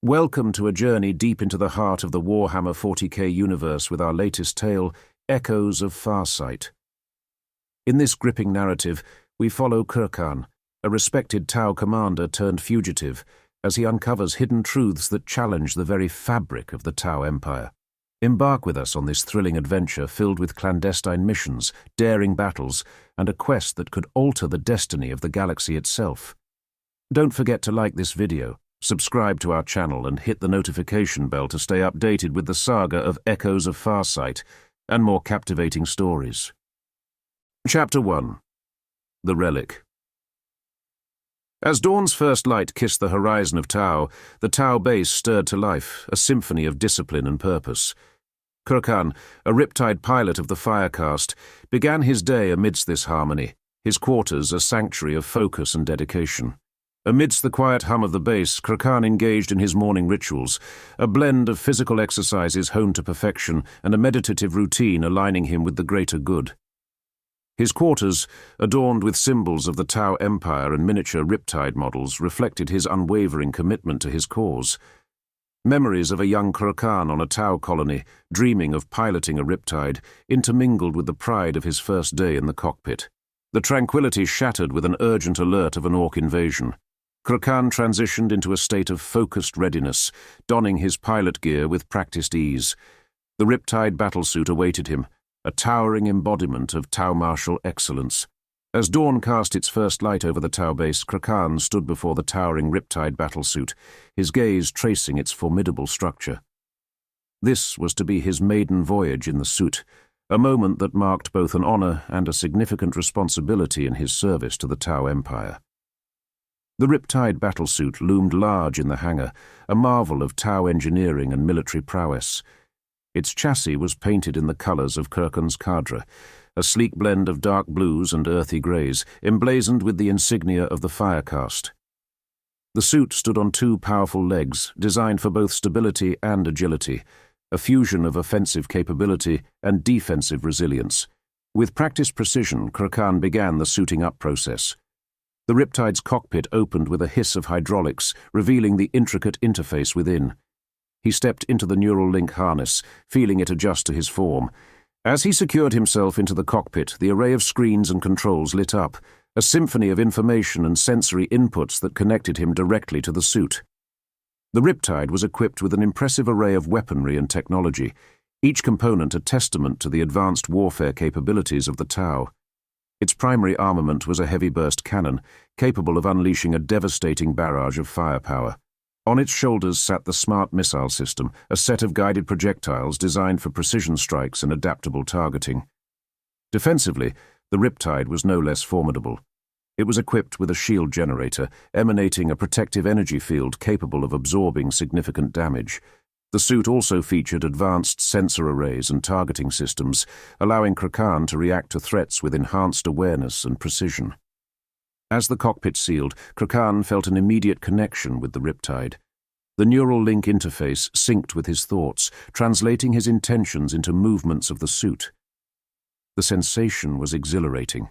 Welcome to a journey deep into the heart of the Warhammer 40k universe with our latest tale, Echoes of Farsight. In this gripping narrative, we follow Krkan, a respected Tau commander turned fugitive, as he uncovers hidden truths that challenge the very fabric of the Tau Empire. Embark with us on this thrilling adventure filled with clandestine missions, daring battles, and a quest that could alter the destiny of the galaxy itself. Don't forget to like this video, subscribe to our channel and hit the notification bell to stay updated with the saga of Echoes of Farsight and more captivating stories. Chapter 1. The Relic. As dawn's first light kissed the horizon of Tau, the Tau base stirred to life, a symphony of discipline and purpose. Krkan, a riptide pilot of the Firecast, began his day amidst this harmony, his quarters a sanctuary of focus and dedication. Amidst the quiet hum of the base, Krkan engaged in his morning rituals, a blend of physical exercises honed to perfection and a meditative routine aligning him with the greater good. His quarters, adorned with symbols of the Tau Empire and miniature riptide models, reflected his unwavering commitment to his cause. Memories of a young Krkan on a Tau colony, dreaming of piloting a riptide, intermingled with the pride of his first day in the cockpit. The tranquility shattered with an urgent alert of an Orc invasion. Krkan transitioned into a state of focused readiness, donning his pilot gear with practiced ease. The riptide battlesuit awaited him, a towering embodiment of Tau martial excellence. As dawn cast its first light over the Tau base, Krkan stood before the towering riptide battlesuit, his gaze tracing its formidable structure. This was to be his maiden voyage in the suit, a moment that marked both an honor and a significant responsibility in his service to the Tau Empire. The riptide battlesuit loomed large in the hangar, a marvel of Tau engineering and military prowess. Its chassis was painted in the colors of Krkan's cadre, a sleek blend of dark blues and earthy grays, emblazoned with the insignia of the Firecast. The suit stood on two powerful legs, designed for both stability and agility, a fusion of offensive capability and defensive resilience. With practiced precision, Krkan began the suiting up process. The riptide's cockpit opened with a hiss of hydraulics, revealing the intricate interface within. He stepped into the neural link harness, feeling it adjust to his form. As he secured himself into the cockpit, the array of screens and controls lit up, a symphony of information and sensory inputs that connected him directly to the suit. The riptide was equipped with an impressive array of weaponry and technology, each component a testament to the advanced warfare capabilities of the Tau. Its primary armament was a heavy burst cannon, capable of unleashing a devastating barrage of firepower. On its shoulders sat the smart missile system, a set of guided projectiles designed for precision strikes and adaptable targeting. Defensively, the riptide was no less formidable. It was equipped with a shield generator, emanating a protective energy field capable of absorbing significant damage. The suit also featured advanced sensor arrays and targeting systems, allowing Krkan to react to threats with enhanced awareness and precision. As the cockpit sealed, Krkan felt an immediate connection with the riptide. The neural link interface synced with his thoughts, translating his intentions into movements of the suit. The sensation was exhilarating.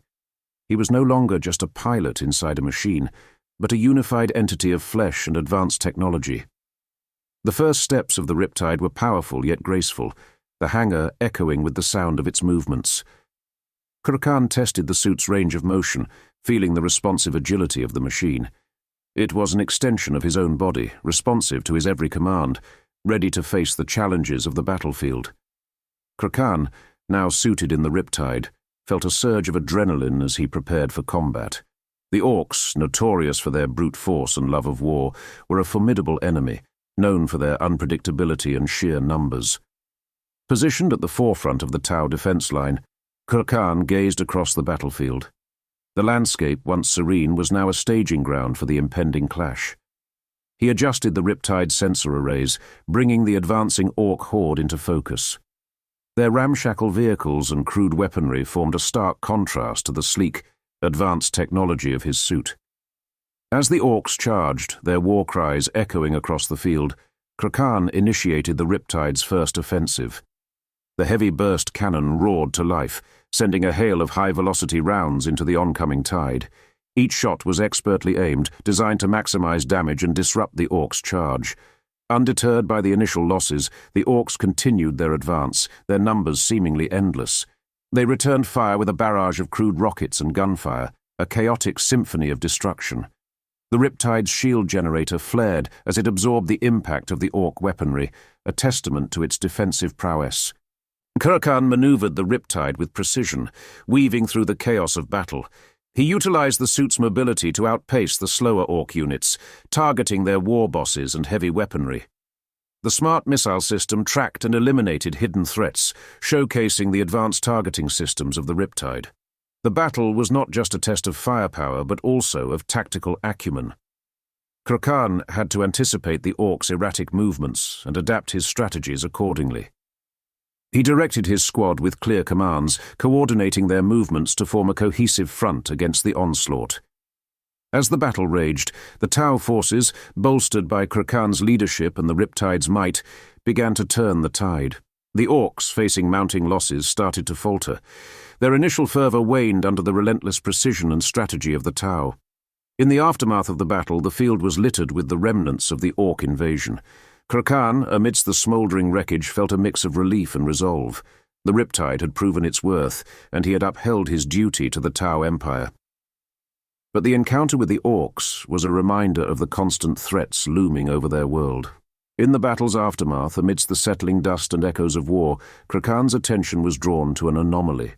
He was no longer just a pilot inside a machine, but a unified entity of flesh and advanced technology. The first steps of the riptide were powerful yet graceful, the hangar echoing with the sound of its movements. Krkan tested the suit's range of motion, feeling the responsive agility of the machine. It was an extension of his own body, responsive to his every command, ready to face the challenges of the battlefield. Krkan, now suited in the riptide, felt a surge of adrenaline as he prepared for combat. The Orcs, notorious for their brute force and love of war, were a formidable enemy, known for their unpredictability and sheer numbers. Positioned at the forefront of the Tau defense line, Krkan gazed across the battlefield. The landscape, once serene, was now a staging ground for the impending clash. He adjusted the riptide sensor arrays, bringing the advancing Orc horde into focus. Their ramshackle vehicles and crude weaponry formed a stark contrast to the sleek, advanced technology of his suit. As the Orcs charged, their war cries echoing across the field, Krkan initiated the riptide's first offensive. The heavy burst cannon roared to life, sending a hail of high-velocity rounds into the oncoming tide. Each shot was expertly aimed, designed to maximize damage and disrupt the Orcs' charge. Undeterred by the initial losses, the orcs continued their advance, their numbers seemingly endless. They returned fire with a barrage of crude rockets and gunfire, a chaotic symphony of destruction. The Riptide's shield generator flared as it absorbed the impact of the orc weaponry, a testament to its defensive prowess. Krkan maneuvered the Riptide with precision, weaving through the chaos of battle. He utilized the suit's mobility to outpace the slower orc units, targeting their war bosses and heavy weaponry. The smart missile system tracked and eliminated hidden threats, showcasing the advanced targeting systems of the Riptide. The battle was not just a test of firepower, but also of tactical acumen. Krkan had to anticipate the orcs' erratic movements and adapt his strategies accordingly. He directed his squad with clear commands, coordinating their movements to form a cohesive front against the onslaught. As the battle raged, the Tau forces, bolstered by Krkan's leadership and the Riptide's might, began to turn the tide. The orcs, facing mounting losses, started to falter. Their initial fervor waned under the relentless precision and strategy of the Tau. In the aftermath of the battle, the field was littered with the remnants of the orc invasion. Krkan, amidst the smouldering wreckage, felt a mix of relief and resolve. The Riptide had proven its worth, and he had upheld his duty to the Tau Empire. But the encounter with the orcs was a reminder of the constant threats looming over their world. In the battle's aftermath, amidst the settling dust and echoes of war, Krkan's attention was drawn to an anomaly.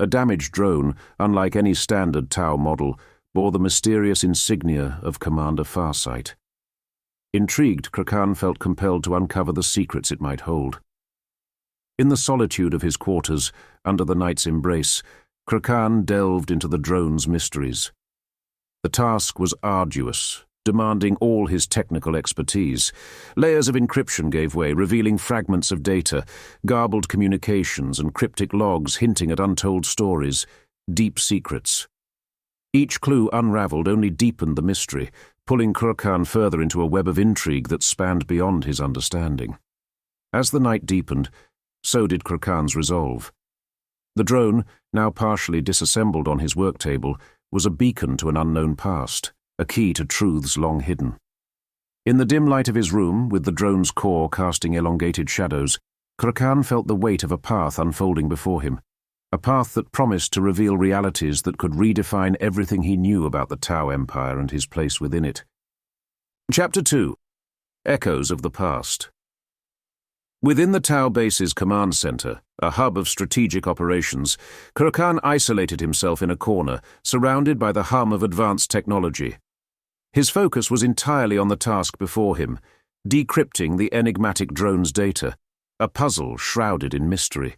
A damaged drone, unlike any standard Tau model, bore the mysterious insignia of Commander Farsight. Intrigued, Krkan felt compelled to uncover the secrets it might hold. In the solitude of his quarters, under the night's embrace, Krkan delved into the drone's mysteries. The task was arduous, demanding all his technical expertise. Layers of encryption gave way, revealing fragments of data, garbled communications and cryptic logs hinting at untold stories, deep secrets. Each clue unraveled only deepened the mystery, pulling Krkan further into a web of intrigue that spanned beyond his understanding. As the night deepened, so did Krkan's resolve. The drone, now partially disassembled on his work table, was a beacon to an unknown past, a key to truths long hidden. In the dim light of his room, with the drone's core casting elongated shadows, Krkan felt the weight of a path unfolding before him, a path that promised to reveal realities that could redefine everything he knew about the Tau Empire and his place within it. Chapter 2. Echoes of the Past. Within the Tau base's command center, a hub of strategic operations, Krkan isolated himself in a corner, surrounded by the hum of advanced technology. His focus was entirely on the task before him, decrypting the enigmatic drone's data, a puzzle shrouded in mystery.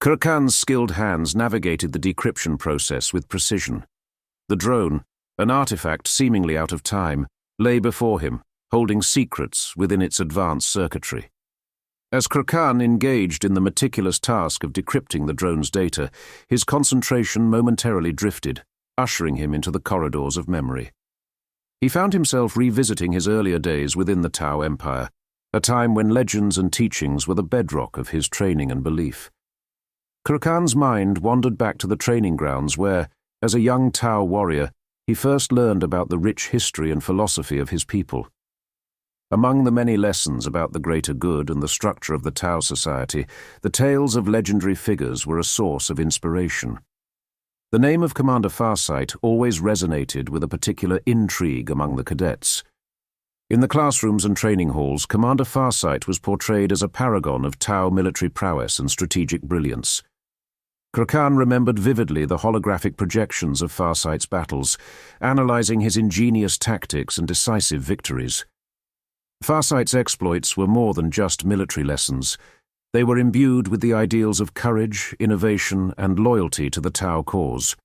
Krkan's skilled hands navigated the decryption process with precision. The drone, an artifact seemingly out of time, lay before him, holding secrets within its advanced circuitry. As Krkan engaged in the meticulous task of decrypting the drone's data, his concentration momentarily drifted, ushering him into the corridors of memory. He found himself revisiting his earlier days within the Tau Empire, a time when legends and teachings were the bedrock of his training and belief. Krkan's mind wandered back to the training grounds where, as a young Tau warrior, he first learned about the rich history and philosophy of his people. Among the many lessons about the greater good and the structure of the Tau society, the tales of legendary figures were a source of inspiration. The name of Commander Farsight always resonated with a particular intrigue among the cadets. In the classrooms and training halls, Commander Farsight was portrayed as a paragon of Tau military prowess and strategic brilliance. Krkan remembered vividly the holographic projections of Farsight's battles, analyzing his ingenious tactics and decisive victories. Farsight's exploits were more than just military lessons. They were imbued with the ideals of courage, innovation, and loyalty to the Tau cause.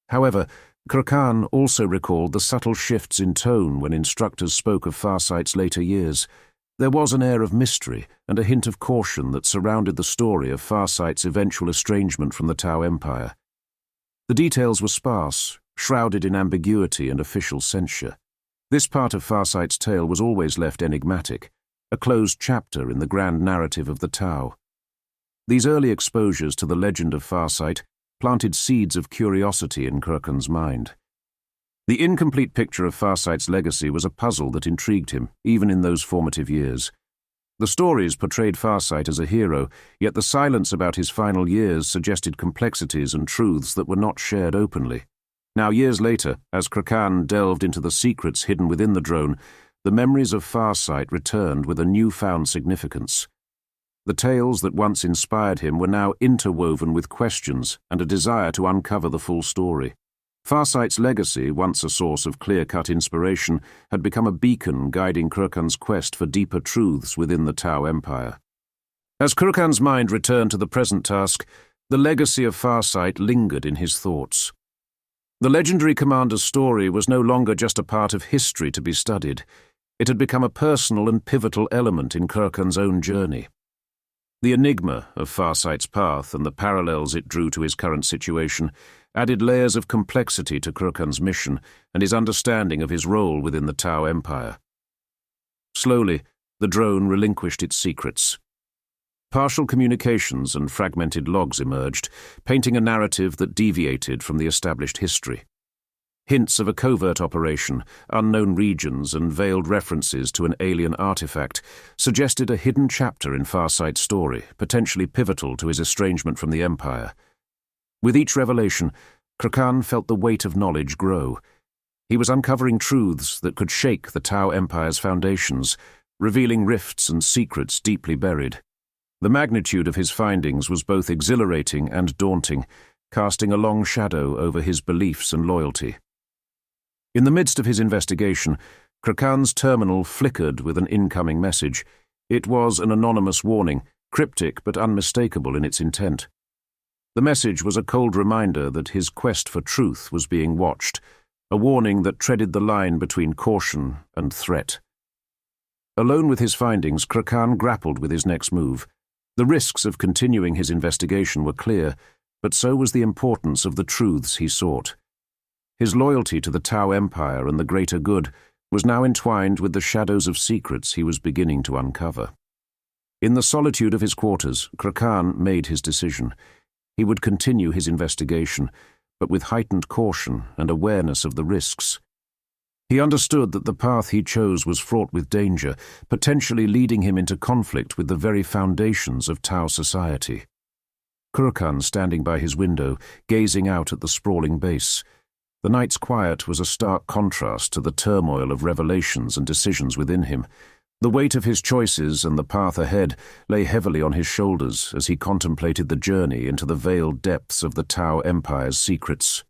However, Krkan also recalled the subtle shifts in tone when instructors spoke of Farsight's later years. There was an air of mystery and a hint of caution that surrounded the story of Farsight's eventual estrangement from the Tau Empire. The details were sparse, shrouded in ambiguity and official censure. This part of Farsight's tale was always left enigmatic, a closed chapter in the grand narrative of the Tau. These early exposures to the legend of Farsight planted seeds of curiosity in Krkan's mind. The incomplete picture of Farsight's legacy was a puzzle that intrigued him, even in those formative years. The stories portrayed Farsight as a hero, yet the silence about his final years suggested complexities and truths that were not shared openly. Now, years later, as Krkan delved into the secrets hidden within the drone, the memories of Farsight returned with a newfound significance. The tales that once inspired him were now interwoven with questions and a desire to uncover the full story. Farsight's legacy, once a source of clear-cut inspiration, had become a beacon guiding Krkan's quest for deeper truths within the Tau Empire. As Krkan's mind returned to the present task, the legacy of Farsight lingered in his thoughts. The legendary commander's story was no longer just a part of history to be studied. It had become a personal and pivotal element in Krkan's own journey. The enigma of Farsight's path and the parallels it drew to his current situation added layers of complexity to Krkan's mission and his understanding of his role within the Tau Empire. Slowly, the drone relinquished its secrets. Partial communications and fragmented logs emerged, painting a narrative that deviated from the established history. Hints of a covert operation, unknown regions, and veiled references to an alien artifact suggested a hidden chapter in Farsight's story, potentially pivotal to his estrangement from the Empire. With each revelation, Krkan felt the weight of knowledge grow. He was uncovering truths that could shake the Tau Empire's foundations, revealing rifts and secrets deeply buried. The magnitude of his findings was both exhilarating and daunting, casting a long shadow over his beliefs and loyalty. In the midst of his investigation, Krkan's terminal flickered with an incoming message. It was an anonymous warning, cryptic but unmistakable in its intent. The message was a cold reminder that his quest for truth was being watched, a warning that treaded the line between caution and threat. Alone with his findings, Krkan grappled with his next move. The risks of continuing his investigation were clear, but so was the importance of the truths he sought. His loyalty to the Tau Empire and the greater good was now entwined with the shadows of secrets he was beginning to uncover. In the solitude of his quarters, Krkan made his decision. He would continue his investigation, but with heightened caution and awareness of the risks. He understood that the path he chose was fraught with danger, potentially leading him into conflict with the very foundations of Tau society. Krkan, standing by his window, gazing out at the sprawling base. The night's quiet was a stark contrast to the turmoil of revelations and decisions within him. The weight of his choices and the path ahead lay heavily on his shoulders as he contemplated the journey into the veiled depths of the Tau Empire's secrets.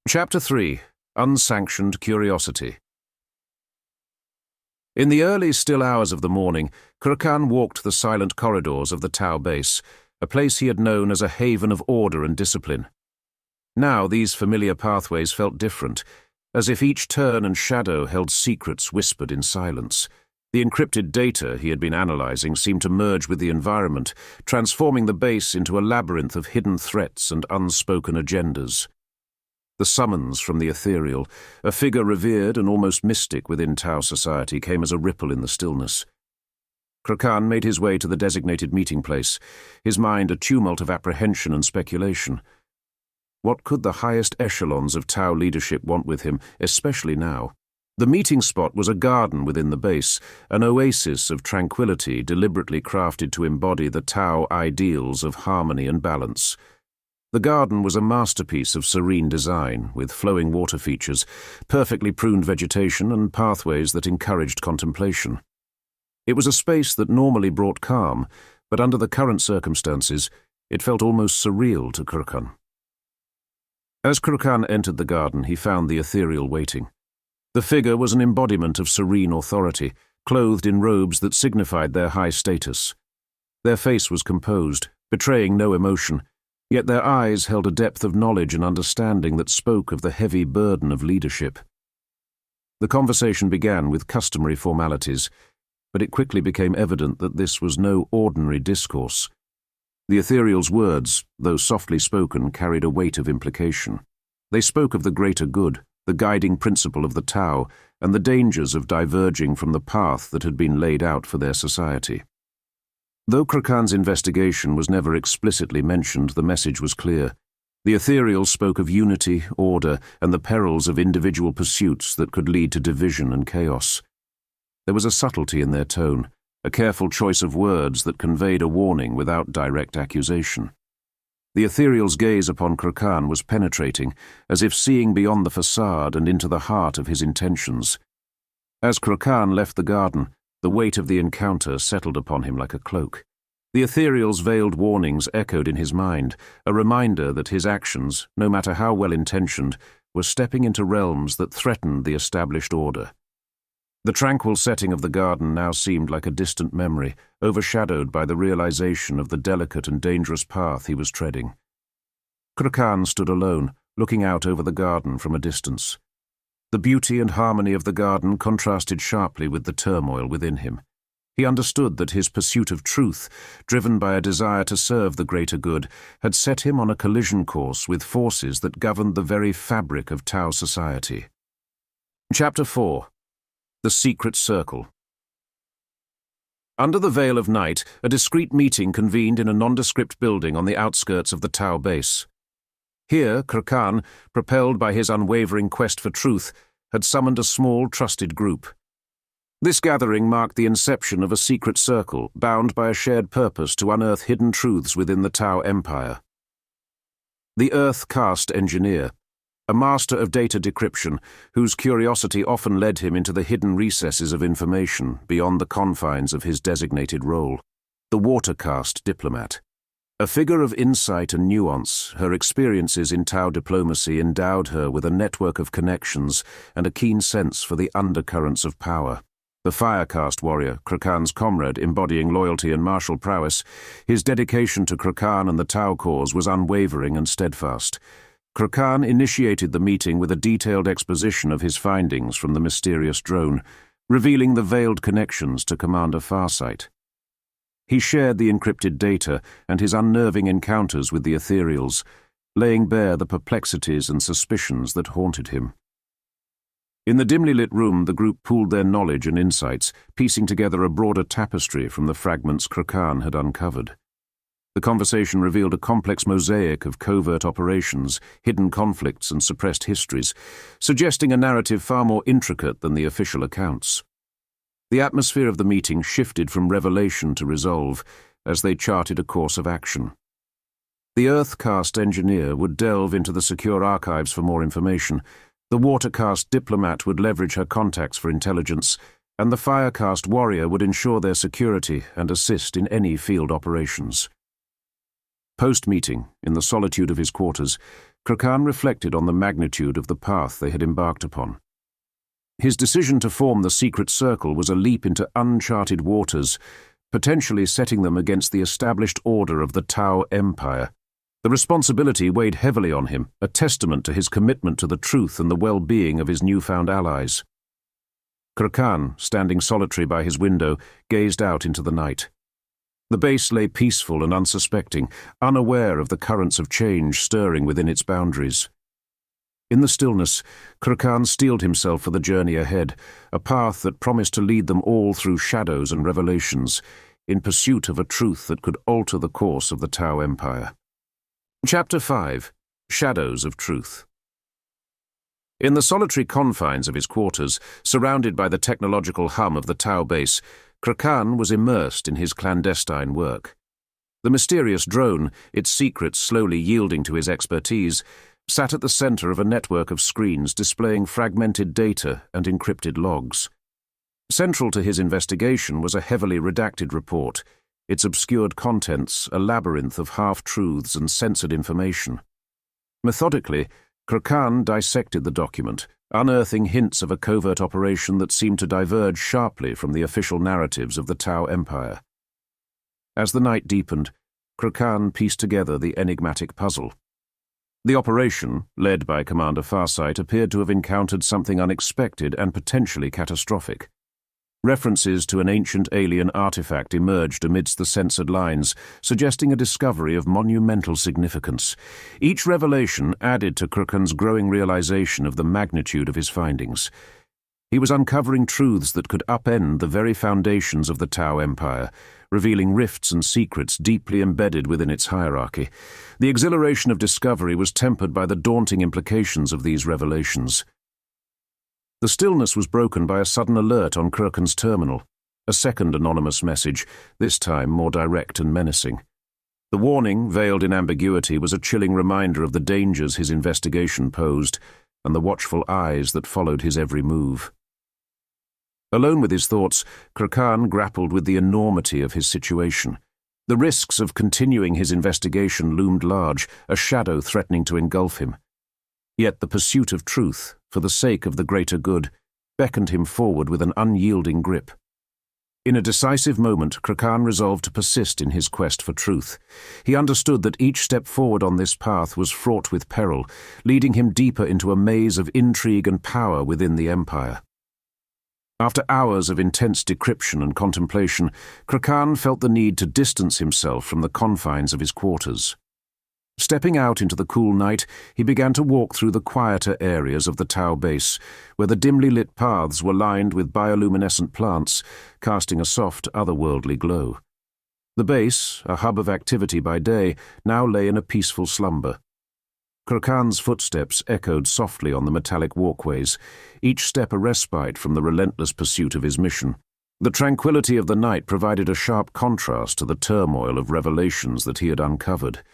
Chapter 3. Unsanctioned Curiosity. In the early, still hours of the morning, Krkan walked the silent corridors of the Tau base, a place he had known as a haven of order and discipline. Now these familiar pathways felt different, as if each turn and shadow held secrets whispered in silence. The encrypted data he had been analyzing seemed to merge with the environment, transforming the base into a labyrinth of hidden threats and unspoken agendas. The summons from the ethereal, a figure revered and almost mystic within Tau society, came as a ripple in the stillness. Krkan made his way to the designated meeting place, his mind a tumult of apprehension and speculation. What could the highest echelons of Tau leadership want with him, especially now? The meeting spot was a garden within the base, an oasis of tranquility deliberately crafted to embody the Tau ideals of harmony and balance. The garden was a masterpiece of serene design, with flowing water features, perfectly pruned vegetation, and pathways that encouraged contemplation. It was a space that normally brought calm, but under the current circumstances, it felt almost surreal to Krkan. As Krkan entered the garden, he found the ethereal waiting. The figure was an embodiment of serene authority, clothed in robes that signified their high status. Their face was composed, betraying no emotion, yet their eyes held a depth of knowledge and understanding that spoke of the heavy burden of leadership. The conversation began with customary formalities, but it quickly became evident that this was no ordinary discourse. The ethereal's words, though softly spoken, carried a weight of implication. They spoke of the greater good, the guiding principle of the Tau, and the dangers of diverging from the path that had been laid out for their society. Though Krkan's investigation was never explicitly mentioned, the message was clear. The ethereal spoke of unity, order, and the perils of individual pursuits that could lead to division and chaos. There was a subtlety in their tone, a careful choice of words that conveyed a warning without direct accusation. The ethereal's gaze upon Krkan was penetrating, as if seeing beyond the facade and into the heart of his intentions. As Krkan left the garden, the weight of the encounter settled upon him like a cloak. The ethereal's veiled warnings echoed in his mind, a reminder that his actions, no matter how well-intentioned, were stepping into realms that threatened the established order. The tranquil setting of the garden now seemed like a distant memory, overshadowed by the realization of the delicate and dangerous path he was treading. Krkan stood alone, looking out over the garden from a distance. The beauty and harmony of the garden contrasted sharply with the turmoil within him. He understood that his pursuit of truth, driven by a desire to serve the greater good, had set him on a collision course with forces that governed the very fabric of Tau society. Chapter 4. The Secret Circle. Under the veil of night, a discreet meeting convened in a nondescript building on the outskirts of the Tau base. Here, Krkan, propelled by his unwavering quest for truth, had summoned a small, trusted group. This gathering marked the inception of a secret circle bound by a shared purpose to unearth hidden truths within the Tau Empire. The Earth-caste engineer, a master of data decryption, whose curiosity often led him into the hidden recesses of information beyond the confines of his designated role. The water-caste diplomat. A figure of insight and nuance, her experiences in Tau diplomacy endowed her with a network of connections and a keen sense for the undercurrents of power. The fire-caste warrior, Krkan's comrade embodying loyalty and martial prowess, his dedication to Krkan and the Tau cause was unwavering and steadfast. Krkan initiated the meeting with a detailed exposition of his findings from the mysterious drone, revealing the veiled connections to Commander Farsight. He shared the encrypted data and his unnerving encounters with the ethereals, laying bare the perplexities and suspicions that haunted him. In the dimly lit room, the group pooled their knowledge and insights, piecing together a broader tapestry from the fragments Krkan had uncovered. The conversation revealed a complex mosaic of covert operations, hidden conflicts, and suppressed histories, suggesting a narrative far more intricate than the official accounts. The atmosphere of the meeting shifted from revelation to resolve as they charted a course of action. The Earth-caste engineer would delve into the secure archives for more information. The water-caste diplomat would leverage her contacts for intelligence, and the fire-caste warrior would ensure their security and assist in any field operations. Post-meeting, in the solitude of his quarters, Krkan reflected on the magnitude of the path they had embarked upon. His decision to form the secret circle was a leap into uncharted waters, potentially setting them against the established order of the Tau Empire. The responsibility weighed heavily on him, a testament to his commitment to the truth and the well-being of his newfound allies. Krkan, standing solitary by his window, gazed out into the night. The base lay peaceful and unsuspecting, unaware of the currents of change stirring within its boundaries. In the stillness, Krkan steeled himself for the journey ahead, a path that promised to lead them all through shadows and revelations, in pursuit of a truth that could alter the course of the Tau Empire. Chapter 5. Shadows of Truth. In the solitary confines of his quarters, surrounded by the technological hum of the Tau base, Krkan was immersed in his clandestine work. The mysterious drone, its secrets slowly yielding to his expertise, sat at the center of a network of screens displaying fragmented data and encrypted logs. Central to his investigation was a heavily redacted report, its obscured contents a labyrinth of half-truths and censored information. Methodically, Krkan dissected the document, unearthing hints of a covert operation that seemed to diverge sharply from the official narratives of the Tau Empire. As the night deepened, Krkan pieced together the enigmatic puzzle. The operation, led by Commander Farsight, appeared to have encountered something unexpected and potentially catastrophic. References to an ancient alien artifact emerged amidst the censored lines, suggesting a discovery of monumental significance. Each revelation added to Krkan's growing realization of the magnitude of his findings. He was uncovering truths that could upend the very foundations of the Tau Empire, revealing rifts and secrets deeply embedded within its hierarchy. The exhilaration of discovery was tempered by the daunting implications of these revelations. The stillness was broken by a sudden alert on Krkan's terminal, a second anonymous message, this time more direct and menacing. The warning, veiled in ambiguity, was a chilling reminder of the dangers his investigation posed and the watchful eyes that followed his every move. Alone with his thoughts, Krkan grappled with the enormity of his situation. The risks of continuing his investigation loomed large, a shadow threatening to engulf him. Yet the pursuit of truth, for the sake of the greater good, beckoned him forward with an unyielding grip. In a decisive moment, Krkan resolved to persist in his quest for truth. He understood that each step forward on this path was fraught with peril, leading him deeper into a maze of intrigue and power within the Empire. After hours of intense decryption and contemplation, Krkan felt the need to distance himself from the confines of his quarters. Stepping out into the cool night, he began to walk through the quieter areas of the Tau base, where the dimly lit paths were lined with bioluminescent plants, casting a soft, otherworldly glow. The base, a hub of activity by day, now lay in a peaceful slumber. Krkan's footsteps echoed softly on the metallic walkways, each step a respite from the relentless pursuit of his mission. The tranquility of the night provided a sharp contrast to the turmoil of revelations that he had uncovered.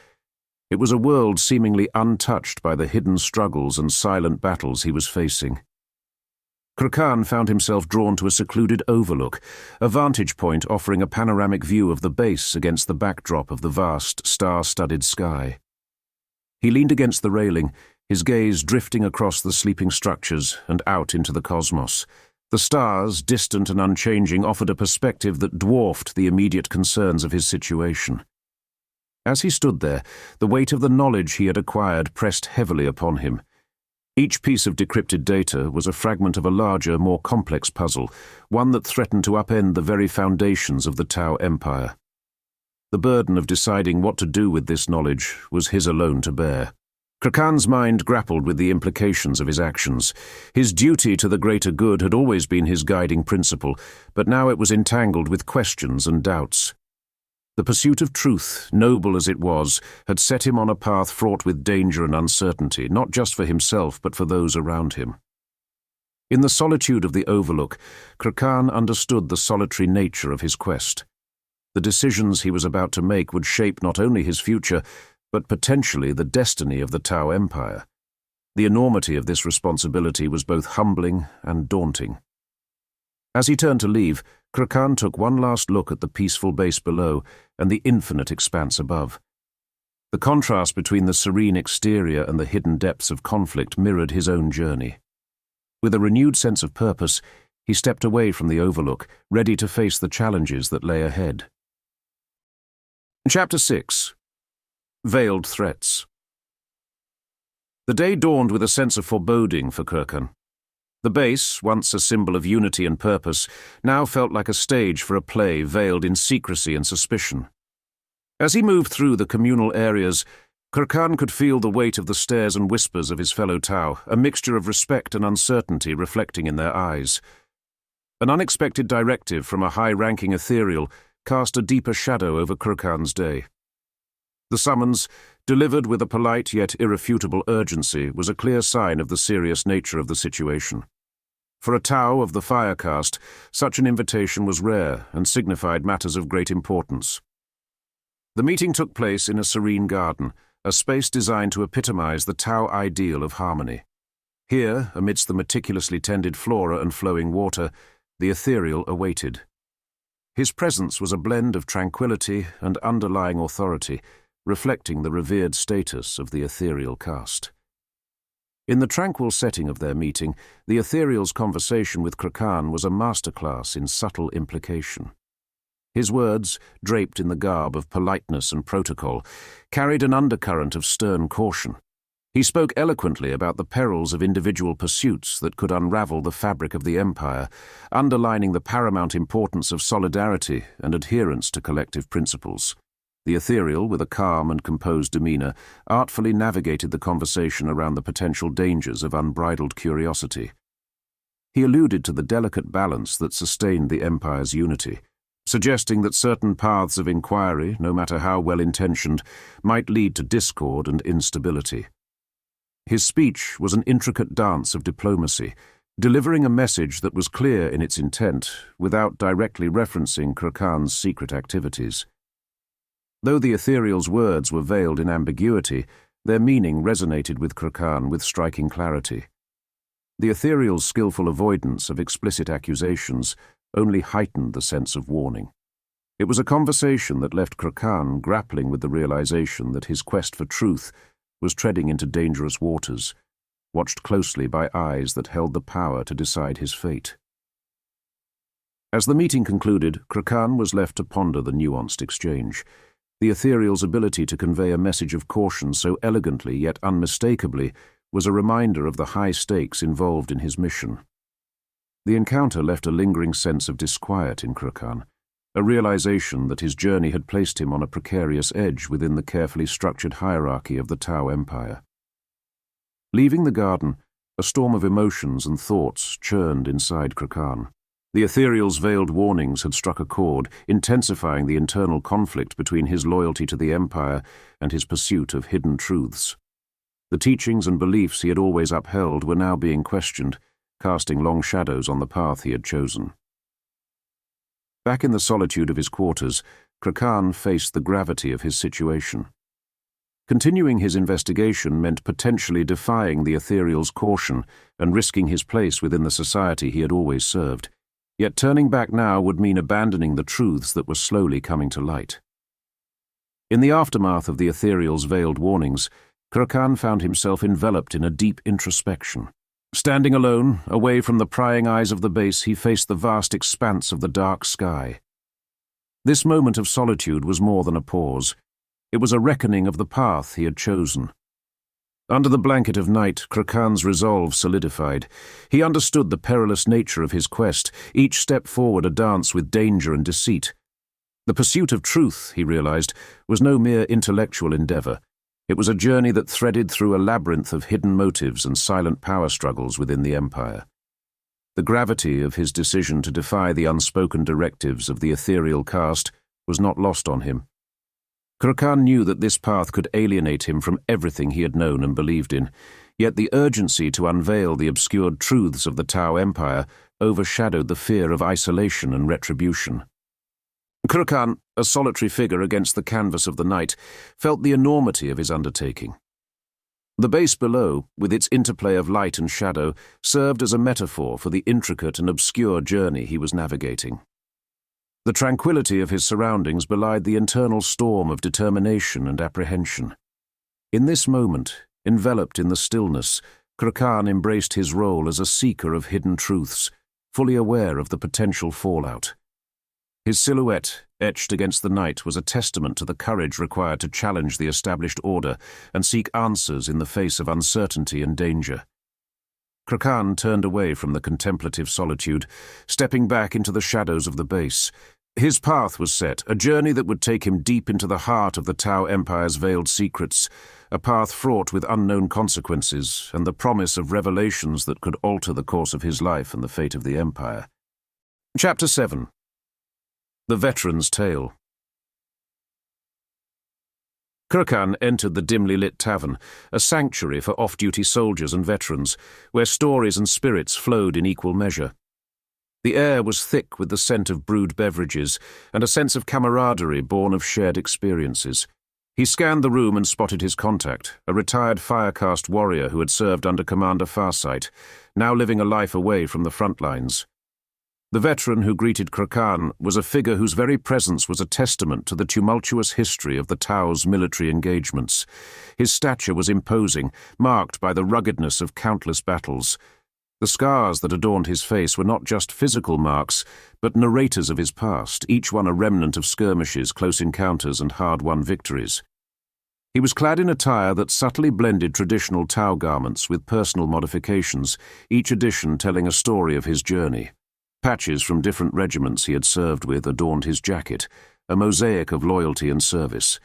It was a world seemingly untouched by the hidden struggles and silent battles he was facing. Krkan found himself drawn to a secluded overlook, a vantage point offering a panoramic view of the base against the backdrop of the vast, star-studded sky. He leaned against the railing, his gaze drifting across the sleeping structures and out into the cosmos. The stars, distant and unchanging, offered a perspective that dwarfed the immediate concerns of his situation. As he stood there, the weight of the knowledge he had acquired pressed heavily upon him. Each piece of decrypted data was a fragment of a larger, more complex puzzle, one that threatened to upend the very foundations of the Tau Empire. The burden of deciding what to do with this knowledge was his alone to bear. Krkan's mind grappled with the implications of his actions. His duty to the greater good had always been his guiding principle, but now it was entangled with questions and doubts. The pursuit of truth, noble as it was, had set him on a path fraught with danger and uncertainty, not just for himself but for those around him. In the solitude of the Overlook, Krkan understood the solitary nature of his quest. The decisions he was about to make would shape not only his future, but potentially the destiny of the Tau Empire. The enormity of this responsibility was both humbling and daunting. As he turned to leave, Krkan took one last look at the peaceful base below and the infinite expanse above. The contrast between the serene exterior and the hidden depths of conflict mirrored his own journey. With a renewed sense of purpose, he stepped away from the Overlook, ready to face the challenges that lay ahead. Chapter 6. Veiled Threats. The day dawned with a sense of foreboding for Krkan. The base, once a symbol of unity and purpose, now felt like a stage for a play veiled in secrecy and suspicion. As he moved through the communal areas, Krkan could feel the weight of the stares and whispers of his fellow Tau, a mixture of respect and uncertainty reflecting in their eyes. An unexpected directive from a high-ranking ethereal cast a deeper shadow over Krkan's day. The summons, delivered with a polite yet irrefutable urgency, was a clear sign of the serious nature of the situation. For a Tau of the fire caste, such an invitation was rare and signified matters of great importance. The meeting took place in a serene garden, a space designed to epitomize the Tau ideal of harmony. Here, amidst the meticulously tended flora and flowing water, the ethereal awaited. His presence was a blend of tranquility and underlying authority, reflecting the revered status of the ethereal caste. In the tranquil setting of their meeting, the ethereal's conversation with Krkan was a masterclass in subtle implication. His words, draped in the garb of politeness and protocol, carried an undercurrent of stern caution. He spoke eloquently about the perils of individual pursuits that could unravel the fabric of the empire, underlining the paramount importance of solidarity and adherence to collective principles. The ethereal, with a calm and composed demeanor, artfully navigated the conversation around the potential dangers of unbridled curiosity. He alluded to the delicate balance that sustained the Empire's unity, suggesting that certain paths of inquiry, no matter how well-intentioned, might lead to discord and instability. His speech was an intricate dance of diplomacy, delivering a message that was clear in its intent without directly referencing Krkan's secret activities. Though the ethereal's words were veiled in ambiguity, their meaning resonated with Krkan with striking clarity. The ethereal's skillful avoidance of explicit accusations only heightened the sense of warning. It was a conversation that left Krkan grappling with the realization that his quest for truth was treading into dangerous waters, watched closely by eyes that held the power to decide his fate. As the meeting concluded, Krkan was left to ponder the nuanced exchange. The ethereal's ability to convey a message of caution so elegantly yet unmistakably was a reminder of the high stakes involved in his mission. The encounter left a lingering sense of disquiet in Krkan, a realization that his journey had placed him on a precarious edge within the carefully structured hierarchy of the Tau Empire. Leaving the garden, a storm of emotions and thoughts churned inside Krkan. The ethereal's veiled warnings had struck a chord, intensifying the internal conflict between his loyalty to the Empire and his pursuit of hidden truths. The teachings and beliefs he had always upheld were now being questioned, casting long shadows on the path he had chosen. Back in the solitude of his quarters, Krkan faced the gravity of his situation. Continuing his investigation meant potentially defying the ethereal's caution and risking his place within the society he had always served. Yet turning back now would mean abandoning the truths that were slowly coming to light. In the aftermath of the ethereal's veiled warnings, Krkan found himself enveloped in a deep introspection. Standing alone, away from the prying eyes of the base, he faced the vast expanse of the dark sky. This moment of solitude was more than a pause. It was a reckoning of the path he had chosen. Under the blanket of night, Krkan's resolve solidified. He understood the perilous nature of his quest, each step forward a dance with danger and deceit. The pursuit of truth, he realized, was no mere intellectual endeavor. It was a journey that threaded through a labyrinth of hidden motives and silent power struggles within the Empire. The gravity of his decision to defy the unspoken directives of the ethereal caste was not lost on him. Krkan knew that this path could alienate him from everything he had known and believed in, yet the urgency to unveil the obscured truths of the Tau Empire overshadowed the fear of isolation and retribution. Krkan, a solitary figure against the canvas of the night, felt the enormity of his undertaking. The base below, with its interplay of light and shadow, served as a metaphor for the intricate and obscure journey he was navigating. The tranquility of his surroundings belied the internal storm of determination and apprehension. In this moment, enveloped in the stillness, Krkan embraced his role as a seeker of hidden truths, fully aware of the potential fallout. His silhouette, etched against the night, was a testament to the courage required to challenge the established order and seek answers in the face of uncertainty and danger. Krkan turned away from the contemplative solitude, stepping back into the shadows of the base. His path was set, a journey that would take him deep into the heart of the Tau Empire's veiled secrets, a path fraught with unknown consequences and the promise of revelations that could alter the course of his life and the fate of the Empire. Chapter 7. The Veteran's Tale. Krkan entered the dimly lit tavern, a sanctuary for off-duty soldiers and veterans, where stories and spirits flowed in equal measure. The air was thick with the scent of brewed beverages and a sense of camaraderie born of shared experiences. He scanned the room and spotted his contact, a retired Firecast warrior who had served under Commander Farsight, now living a life away from the front lines. The veteran who greeted Krkan was a figure whose very presence was a testament to the tumultuous history of the Tau's military engagements. His stature was imposing, marked by the ruggedness of countless battles. The scars that adorned his face were not just physical marks, but narrators of his past, each one a remnant of skirmishes, close encounters, and hard-won victories. He was clad in attire that subtly blended traditional Tau garments with personal modifications, each edition telling a story of his journey. Patches from different regiments he had served with adorned his jacket, a mosaic of loyalty and service.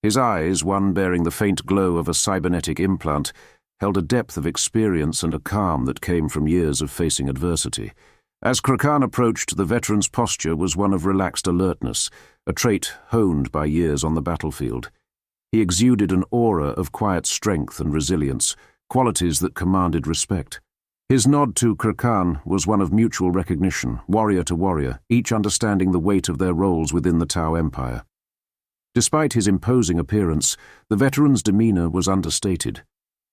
His eyes, one bearing the faint glow of a cybernetic implant, held a depth of experience and a calm that came from years of facing adversity. As Krkan approached, the veteran's posture was one of relaxed alertness, a trait honed by years on the battlefield. He exuded an aura of quiet strength and resilience, qualities that commanded respect. His nod to Krkan was one of mutual recognition, warrior to warrior, each understanding the weight of their roles within the Tau Empire. Despite his imposing appearance, the veteran's demeanor was understated.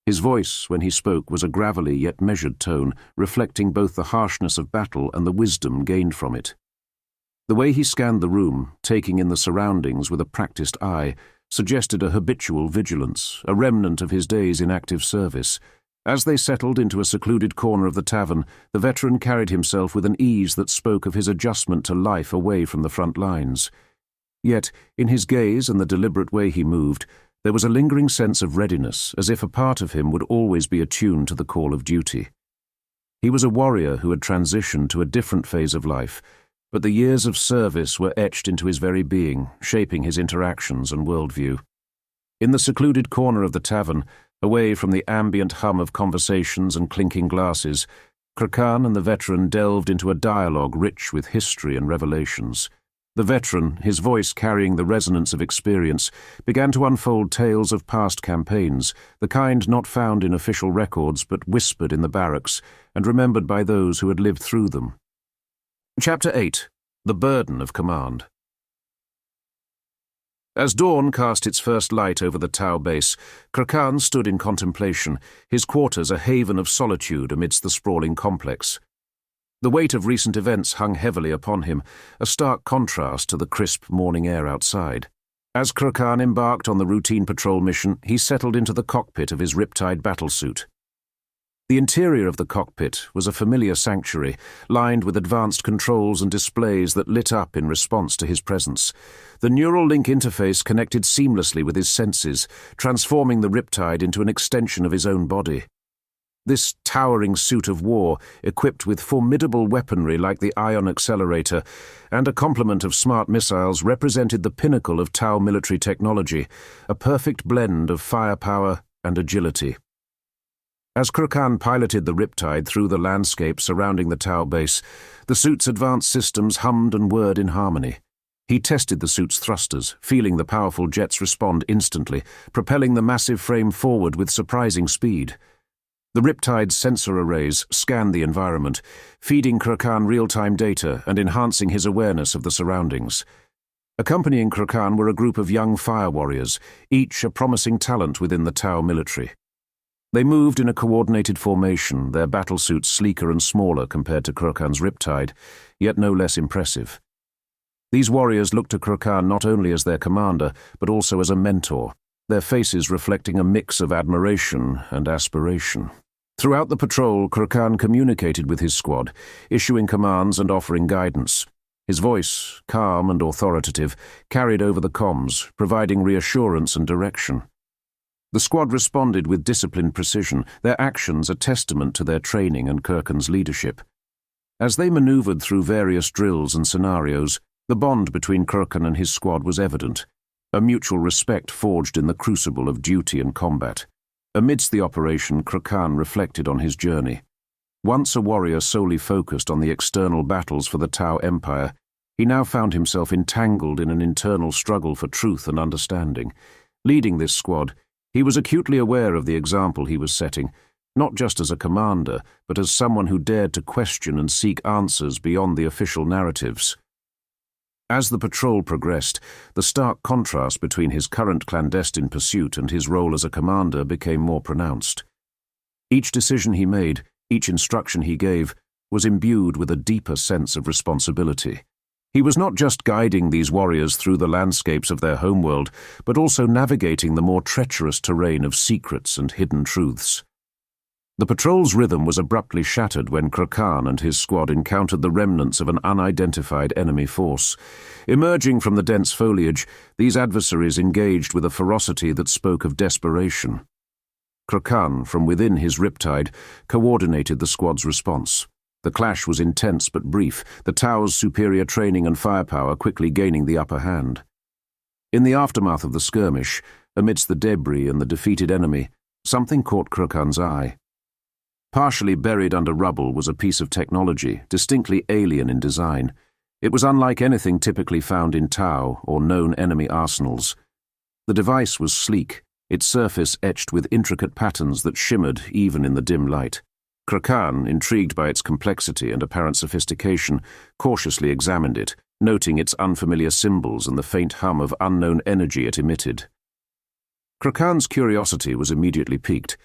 His voice, when he spoke, was a gravelly yet measured tone, reflecting both the harshness of battle and the wisdom gained from it. The way he scanned the room, taking in the surroundings with a practiced eye, suggested a habitual vigilance, a remnant of his days in active service. As they settled into a secluded corner of the tavern, the veteran carried himself with an ease that spoke of his adjustment to life away from the front lines. Yet, in his gaze and the deliberate way he moved, there was a lingering sense of readiness, as if a part of him would always be attuned to the call of duty. He was a warrior who had transitioned to a different phase of life, but the years of service were etched into his very being, shaping his interactions and worldview. In the secluded corner of the tavern, away from the ambient hum of conversations and clinking glasses, Krkan and the veteran delved into a dialogue rich with history and revelations. The veteran, his voice carrying the resonance of experience, began to unfold tales of past campaigns, the kind not found in official records but whispered in the barracks and remembered by those who had lived through them. Chapter 8. The Burden of Command. As dawn cast its first light over the Tau base, Krkan stood in contemplation, his quarters a haven of solitude amidst the sprawling complex. The weight of recent events hung heavily upon him, a stark contrast to the crisp morning air outside. As Krkan embarked on the routine patrol mission, he settled into the cockpit of his riptide battlesuit. The interior of the cockpit was a familiar sanctuary, lined with advanced controls and displays that lit up in response to his presence. The neural link interface connected seamlessly with his senses, transforming the riptide into an extension of his own body. This towering suit of war, equipped with formidable weaponry like the ion accelerator and a complement of smart missiles, represented the pinnacle of Tau military technology, a perfect blend of firepower and agility. As Krkan piloted the riptide through the landscape surrounding the Tau base, the suit's advanced systems hummed and whirred in harmony. He tested the suit's thrusters, feeling the powerful jets respond instantly, propelling the massive frame forward with surprising speed. The riptide's sensor arrays scanned the environment, feeding Krkan real-time data and enhancing his awareness of the surroundings. Accompanying Krkan were a group of young fire warriors, each a promising talent within the Tau military. They moved in a coordinated formation, their battlesuits sleeker and smaller compared to Krkan's riptide, yet no less impressive. These warriors looked to Krkan not only as their commander, but also as a mentor, their faces reflecting a mix of admiration and aspiration. Throughout the patrol, Krkan communicated with his squad, issuing commands and offering guidance. His voice, calm and authoritative, carried over the comms, providing reassurance and direction. The squad responded with disciplined precision, their actions a testament to their training and Krkan's leadership. As they maneuvered through various drills and scenarios, the bond between Krkan and his squad was evident, a mutual respect forged in the crucible of duty and combat. Amidst the operation, Krkan reflected on his journey. Once a warrior solely focused on the external battles for the Tau Empire, he now found himself entangled in an internal struggle for truth and understanding. Leading this squad, he was acutely aware of the example he was setting, not just as a commander, but as someone who dared to question and seek answers beyond the official narratives. As the patrol progressed, the stark contrast between his current clandestine pursuit and his role as a commander became more pronounced. Each decision he made, each instruction he gave, was imbued with a deeper sense of responsibility. He was not just guiding these warriors through the landscapes of their homeworld, but also navigating the more treacherous terrain of secrets and hidden truths. The patrol's rhythm was abruptly shattered when Krkan and his squad encountered the remnants of an unidentified enemy force. Emerging from the dense foliage, these adversaries engaged with a ferocity that spoke of desperation. Krkan, from within his riptide, coordinated the squad's response. The clash was intense but brief, the Tau's superior training and firepower quickly gaining the upper hand. In the aftermath of the skirmish, amidst the debris and the defeated enemy, Something caught Krkan's eye. Partially buried under rubble was a piece of technology, distinctly alien in design. It was unlike anything typically found in Tau or known enemy arsenals. The device was sleek, its surface etched with intricate patterns that shimmered even in the dim light. Krkan, intrigued by its complexity and apparent sophistication, cautiously examined it, noting its unfamiliar symbols and the faint hum of unknown energy it emitted. Krkan's curiosity was immediately piqued.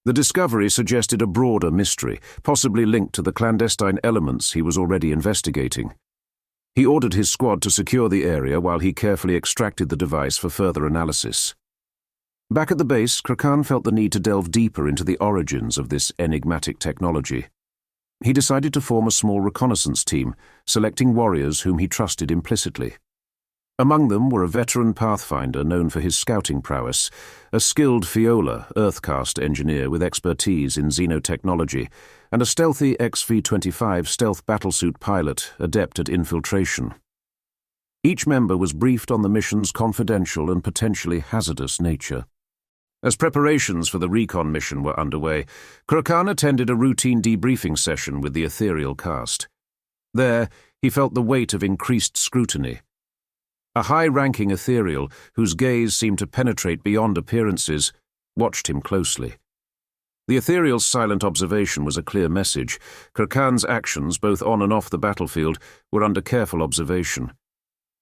The discovery suggested a broader mystery, possibly linked to the clandestine elements he was already investigating. He ordered his squad to secure the area while he carefully extracted the device for further analysis. Back at the base, Krkan felt the need to delve deeper into the origins of this enigmatic technology. He decided to form a small reconnaissance team, selecting warriors whom he trusted implicitly. Among them were a veteran pathfinder known for his scouting prowess, a skilled Fiola Earthcast engineer with expertise in xenotechnology, and a stealthy XV-25 stealth battlesuit pilot adept at infiltration. Each member was briefed on the mission's confidential and potentially hazardous nature. As preparations for the recon mission were underway, Krkan attended a routine debriefing session with the ethereal cast. There, he felt the weight of increased scrutiny. A high-ranking ethereal, whose gaze seemed to penetrate beyond appearances, watched him closely. The ethereal's silent observation was a clear message. Krkan's actions, both on and off the battlefield, were under careful observation.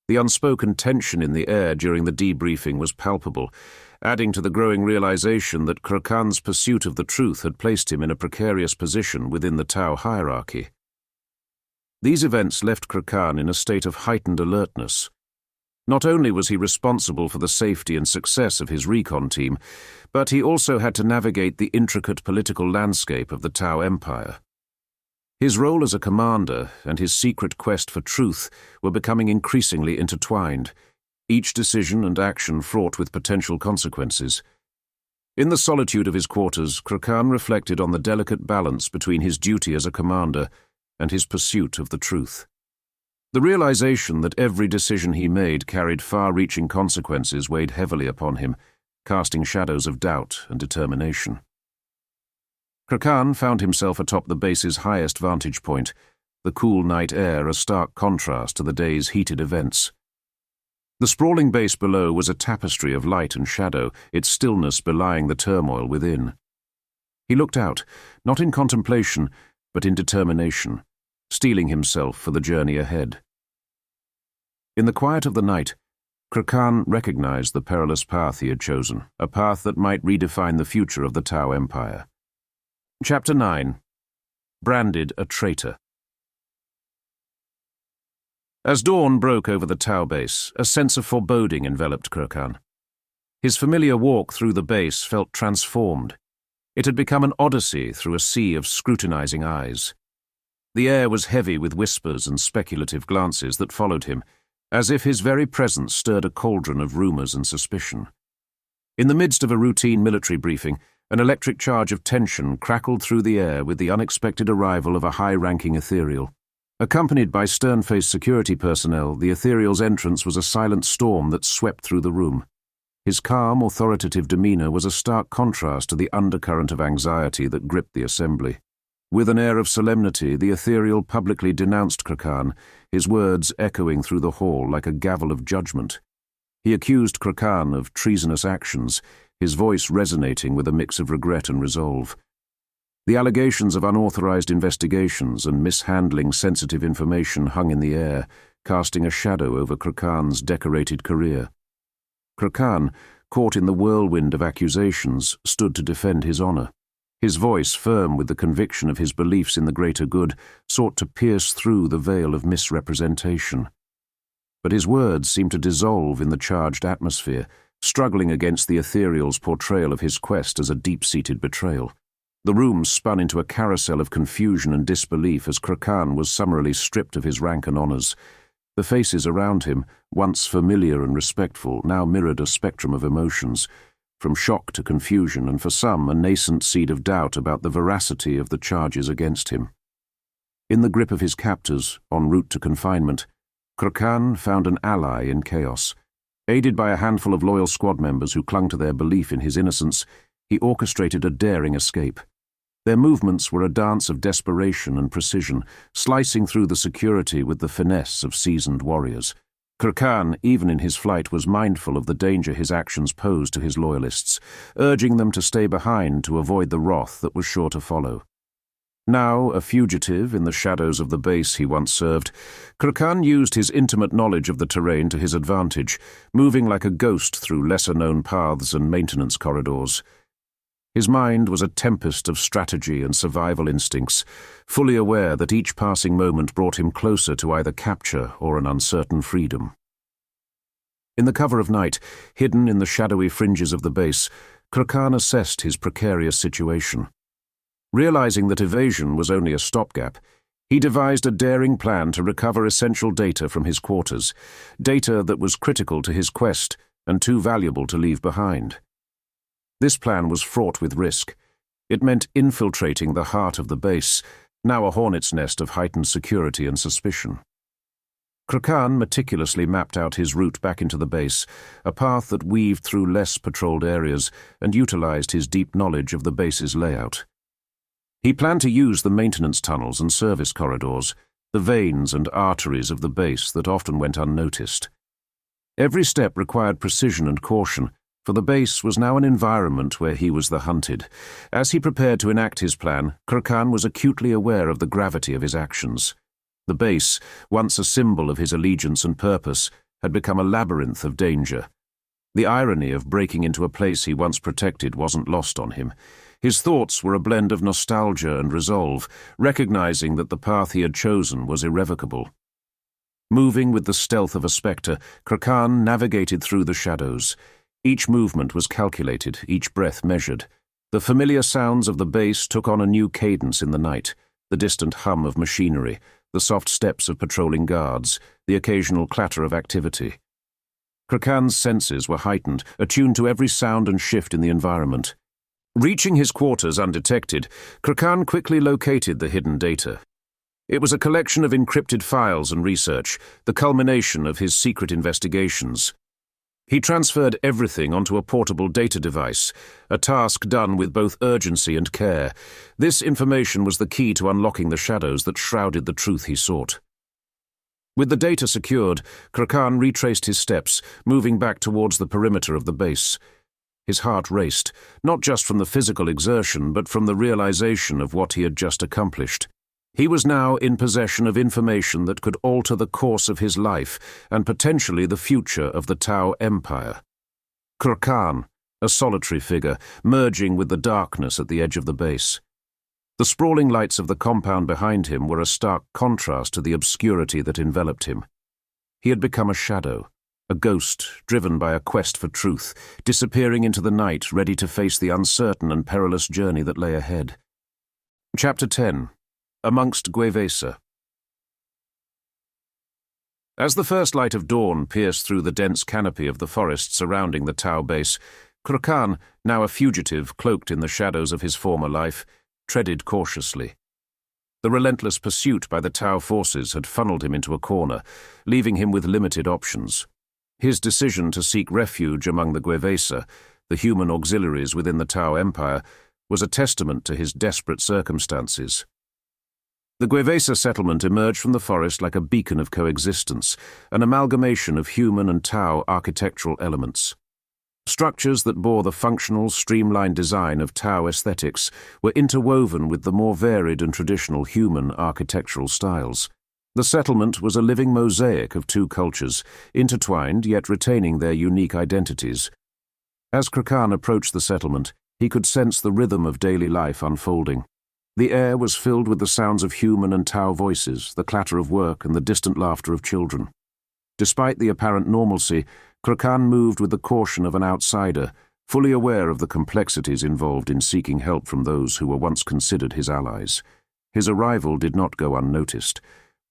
The unspoken tension in the air during the debriefing was palpable, adding to the growing realization that Krkan's pursuit of the truth had placed him in a precarious position within the Tau hierarchy. These events left Krkan in a state of heightened alertness. Not only was he responsible for the safety and success of his recon team, but he also had to navigate the intricate political landscape of the Tau Empire. His role as a commander and his secret quest for truth were becoming increasingly intertwined, each decision and action fraught with potential consequences. In the solitude of his quarters, Krkan reflected on the delicate balance between his duty as a commander and his pursuit of the truth. The realization that every decision he made carried far-reaching consequences weighed heavily upon him, casting shadows of doubt and determination. Krkan found himself atop the base's highest vantage point, the cool night air a stark contrast to the day's heated events. The sprawling base below was a tapestry of light and shadow, its stillness belying the turmoil within. He looked out, not in contemplation, but in determination, steeling himself for the journey ahead. In the quiet of the night, Krkan recognized the perilous path he had chosen, a path that might redefine the future of the Tau Empire. Chapter 9. Branded a Traitor. As dawn broke over the Tau base, a sense of foreboding enveloped Krkan. His familiar walk through the base felt transformed. It had become an odyssey through a sea of scrutinizing eyes. The air was heavy with whispers and speculative glances that followed him, as if his very presence stirred a cauldron of rumors and suspicion. In the midst of a routine military briefing, an electric charge of tension crackled through the air with the unexpected arrival of a high-ranking ethereal. Accompanied by stern-faced security personnel, the ethereal's entrance was a silent storm that swept through the room. His calm, authoritative demeanor was a stark contrast to the undercurrent of anxiety that gripped the assembly. With an air of solemnity, the ethereal publicly denounced Krkan, his words echoing through the hall like a gavel of judgment. He accused Krkan of treasonous actions, his voice resonating with a mix of regret and resolve. The allegations of unauthorized investigations and mishandling sensitive information hung in the air, casting a shadow over Krkan's decorated career. Krkan, caught in the whirlwind of accusations, stood to defend his honor. His voice, firm with the conviction of his beliefs in the greater good, sought to pierce through the veil of misrepresentation. But his words seemed to dissolve in the charged atmosphere, struggling against the ethereal's portrayal of his quest as a deep-seated betrayal. The room spun into a carousel of confusion and disbelief as Krkan was summarily stripped of his rank and honors. The faces around him, once familiar and respectful, now mirrored a spectrum of emotions, from shock to confusion, and for some a nascent seed of doubt about the veracity of the charges against him. In the grip of his captors, en route to confinement, Krkan found an ally in chaos. Aided by a handful of loyal squad members who clung to their belief in his innocence, he orchestrated a daring escape. Their movements were a dance of desperation and precision, slicing through the security with the finesse of seasoned warriors. Krkan, even in his flight, was mindful of the danger his actions posed to his loyalists, urging them to stay behind to avoid the wrath that was sure to follow. Now, a fugitive in the shadows of the base he once served, Krkan used his intimate knowledge of the terrain to his advantage, moving like a ghost through lesser-known paths and maintenance corridors. His mind was a tempest of strategy and survival instincts, fully aware that each passing moment brought him closer to either capture or an uncertain freedom. In the cover of night, hidden in the shadowy fringes of the base, Krkan assessed his precarious situation. Realizing that evasion was only a stopgap, he devised a daring plan to recover essential data from his quarters, data that was critical to his quest and too valuable to leave behind. This plan was fraught with risk. It meant infiltrating the heart of the base, now a hornet's nest of heightened security and suspicion. Krkan meticulously mapped out his route back into the base, a path that weaved through less patrolled areas and utilized his deep knowledge of the base's layout. He planned to use the maintenance tunnels and service corridors, the veins and arteries of the base that often went unnoticed. Every step required precision and caution, for the base was now an environment where he was the hunted. As he prepared to enact his plan, Krkan was acutely aware of the gravity of his actions. The base, once a symbol of his allegiance and purpose, had become a labyrinth of danger. The irony of breaking into a place he once protected wasn't lost on him. His thoughts were a blend of nostalgia and resolve, recognizing that the path he had chosen was irrevocable. Moving with the stealth of a spectre, Krkan navigated through the shadows. Each movement was calculated, each breath measured. The familiar sounds of the base took on a new cadence in the night, the distant hum of machinery, the soft steps of patrolling guards, the occasional clatter of activity. Krkan's senses were heightened, attuned to every sound and shift in the environment. Reaching his quarters undetected, Krkan quickly located the hidden data. It was a collection of encrypted files and research, the culmination of his secret investigations. He transferred everything onto a portable data device, a task done with both urgency and care. This information was the key to unlocking the shadows that shrouded the truth he sought. With the data secured, Krkan retraced his steps, moving back towards the perimeter of the base. His heart raced, not just from the physical exertion, but from the realization of what he had just accomplished. He was now in possession of information that could alter the course of his life and potentially the future of the Tau Empire. Krkan, a solitary figure, merging with the darkness at the edge of the base. The sprawling lights of the compound behind him were a stark contrast to the obscurity that enveloped him. He had become a shadow, a ghost driven by a quest for truth, disappearing into the night, ready to face the uncertain and perilous journey that lay ahead. Chapter 10. Amongst Gaia. As the first light of dawn pierced through the dense canopy of the forest surrounding the Tau base, Krkan, now a fugitive cloaked in the shadows of his former life, treaded cautiously. The relentless pursuit by the Tau forces had funneled him into a corner, leaving him with limited options. His decision to seek refuge among the Gaia, the human auxiliaries within the Tau Empire, was a testament to his desperate circumstances. The Gaia settlement emerged from the forest like a beacon of coexistence, an amalgamation of human and Tau architectural elements. Structures that bore the functional, streamlined design of Tau aesthetics were interwoven with the more varied and traditional human architectural styles. The settlement was a living mosaic of two cultures, intertwined yet retaining their unique identities. As Krkan approached the settlement, he could sense the rhythm of daily life unfolding. The air was filled with the sounds of human and Tau voices, the clatter of work and the distant laughter of children. Despite the apparent normalcy, Krkan moved with the caution of an outsider, fully aware of the complexities involved in seeking help from those who were once considered his allies. His arrival did not go unnoticed.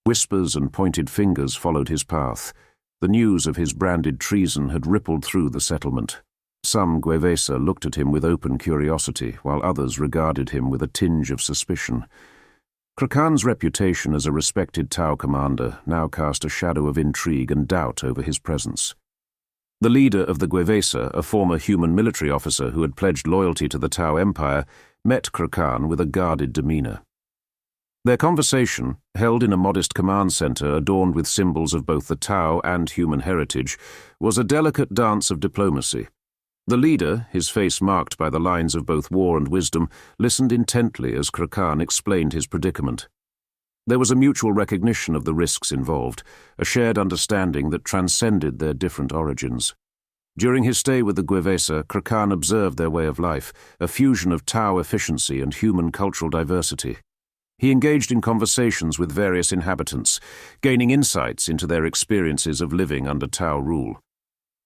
Whispers and pointed fingers followed his path. The news of his branded treason had rippled through the settlement. Some Gaia looked at him with open curiosity, while others regarded him with a tinge of suspicion. Krkan's reputation as a respected Tau commander now cast a shadow of intrigue and doubt over his presence. The leader of the Gwevesa, a former human military officer who had pledged loyalty to the Tau Empire, met Krkan with a guarded demeanor. Their conversation, held in a modest command center adorned with symbols of both the Tau and human heritage, was a delicate dance of diplomacy. The leader, his face marked by the lines of both war and wisdom, listened intently as Krkan explained his predicament. There was a mutual recognition of the risks involved, a shared understanding that transcended their different origins. During his stay with the Gwevesa, Krkan observed their way of life, a fusion of Tau efficiency and human cultural diversity. He engaged in conversations with various inhabitants, gaining insights into their experiences of living under Tau rule.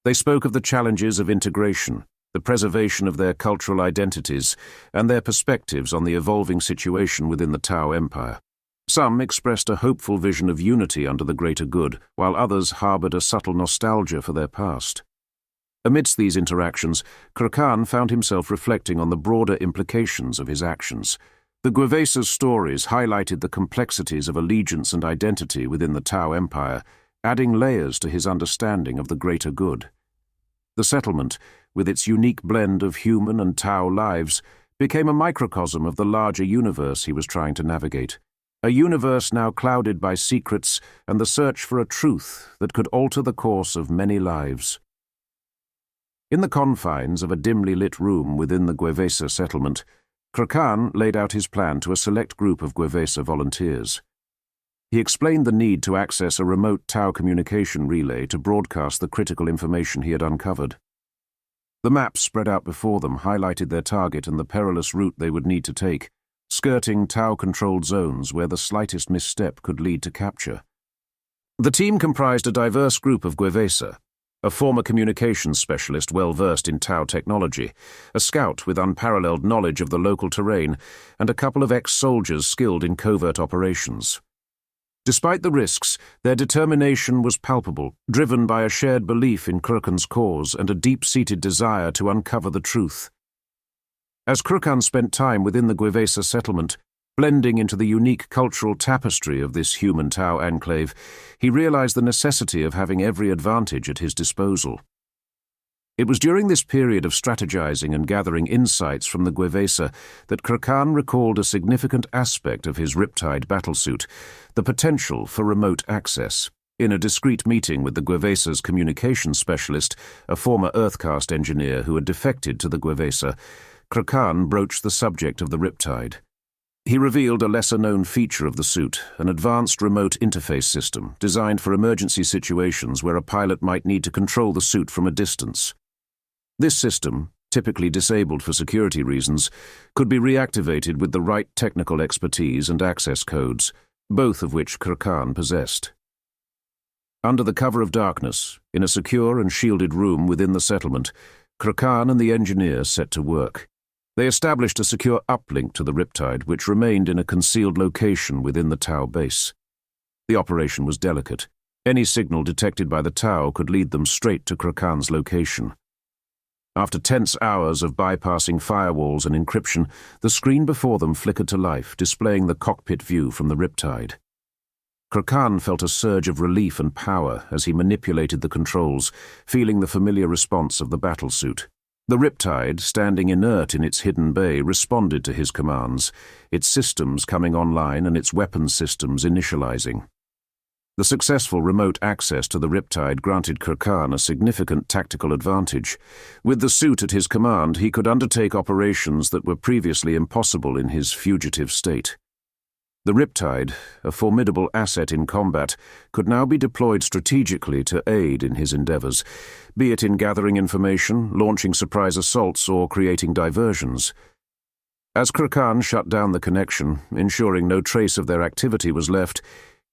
They spoke of the challenges of integration, the preservation of their cultural identities, and their perspectives on the evolving situation within the Tau Empire. Some expressed a hopeful vision of unity under the greater good, while others harbored a subtle nostalgia for their past. Amidst these interactions, Krkan found himself reflecting on the broader implications of his actions. The Gwevesa's stories highlighted the complexities of allegiance and identity within the Tau Empire, adding layers to his understanding of the greater good. The settlement, with its unique blend of human and Tau lives, became a microcosm of the larger universe he was trying to navigate. A universe now clouded by secrets and the search for a truth that could alter the course of many lives. In the confines of a dimly lit room within the Gwevesa settlement, Krkan laid out his plan to a select group of Gwevesa volunteers. He explained the need to access a remote Tau communication relay to broadcast the critical information he had uncovered. The maps spread out before them highlighted their target and the perilous route they would need to take, skirting Tau-controlled zones where the slightest misstep could lead to capture. The team comprised a diverse group of Gwevesa, a former communications specialist well-versed in Tau technology, a scout with unparalleled knowledge of the local terrain, and a couple of ex-soldiers skilled in covert operations. Despite the risks, their determination was palpable, driven by a shared belief in Krkan's cause and a deep-seated desire to uncover the truth. As Krkan spent time within the Gwevesa settlement, blending into the unique cultural tapestry of this human Tau enclave, he realized the necessity of having every advantage at his disposal. It was during this period of strategizing and gathering insights from the Gwevesa that Krkan recalled a significant aspect of his Riptide battlesuit, the potential for remote access. In a discreet meeting with the Gwevesa's communications specialist, a former Earthcast engineer who had defected to the Gwevesa, Krkan broached the subject of the Riptide. He revealed a lesser-known feature of the suit, an advanced remote interface system designed for emergency situations where a pilot might need to control the suit from a distance. This system, typically disabled for security reasons, could be reactivated with the right technical expertise and access codes, both of which Krkan possessed. Under the cover of darkness, in a secure and shielded room within the settlement, Krkan and the engineer set to work. They established a secure uplink to the Riptide, which remained in a concealed location within the Tau base. The operation was delicate. Any signal detected by the Tau could lead them straight to Krkan's location. After tense hours of bypassing firewalls and encryption, the screen before them flickered to life, displaying the cockpit view from the Riptide. Krkan felt a surge of relief and power as he manipulated the controls, feeling the familiar response of the battlesuit. The Riptide, standing inert in its hidden bay, responded to his commands, its systems coming online and its weapons systems initializing. The successful remote access to the Riptide granted Krkan a significant tactical advantage. With the suit at his command, he could undertake operations that were previously impossible in his fugitive state. The Riptide, a formidable asset in combat, could now be deployed strategically to aid in his endeavors, be it in gathering information, launching surprise assaults, or creating diversions. As Krkan shut down the connection, ensuring no trace of their activity was left,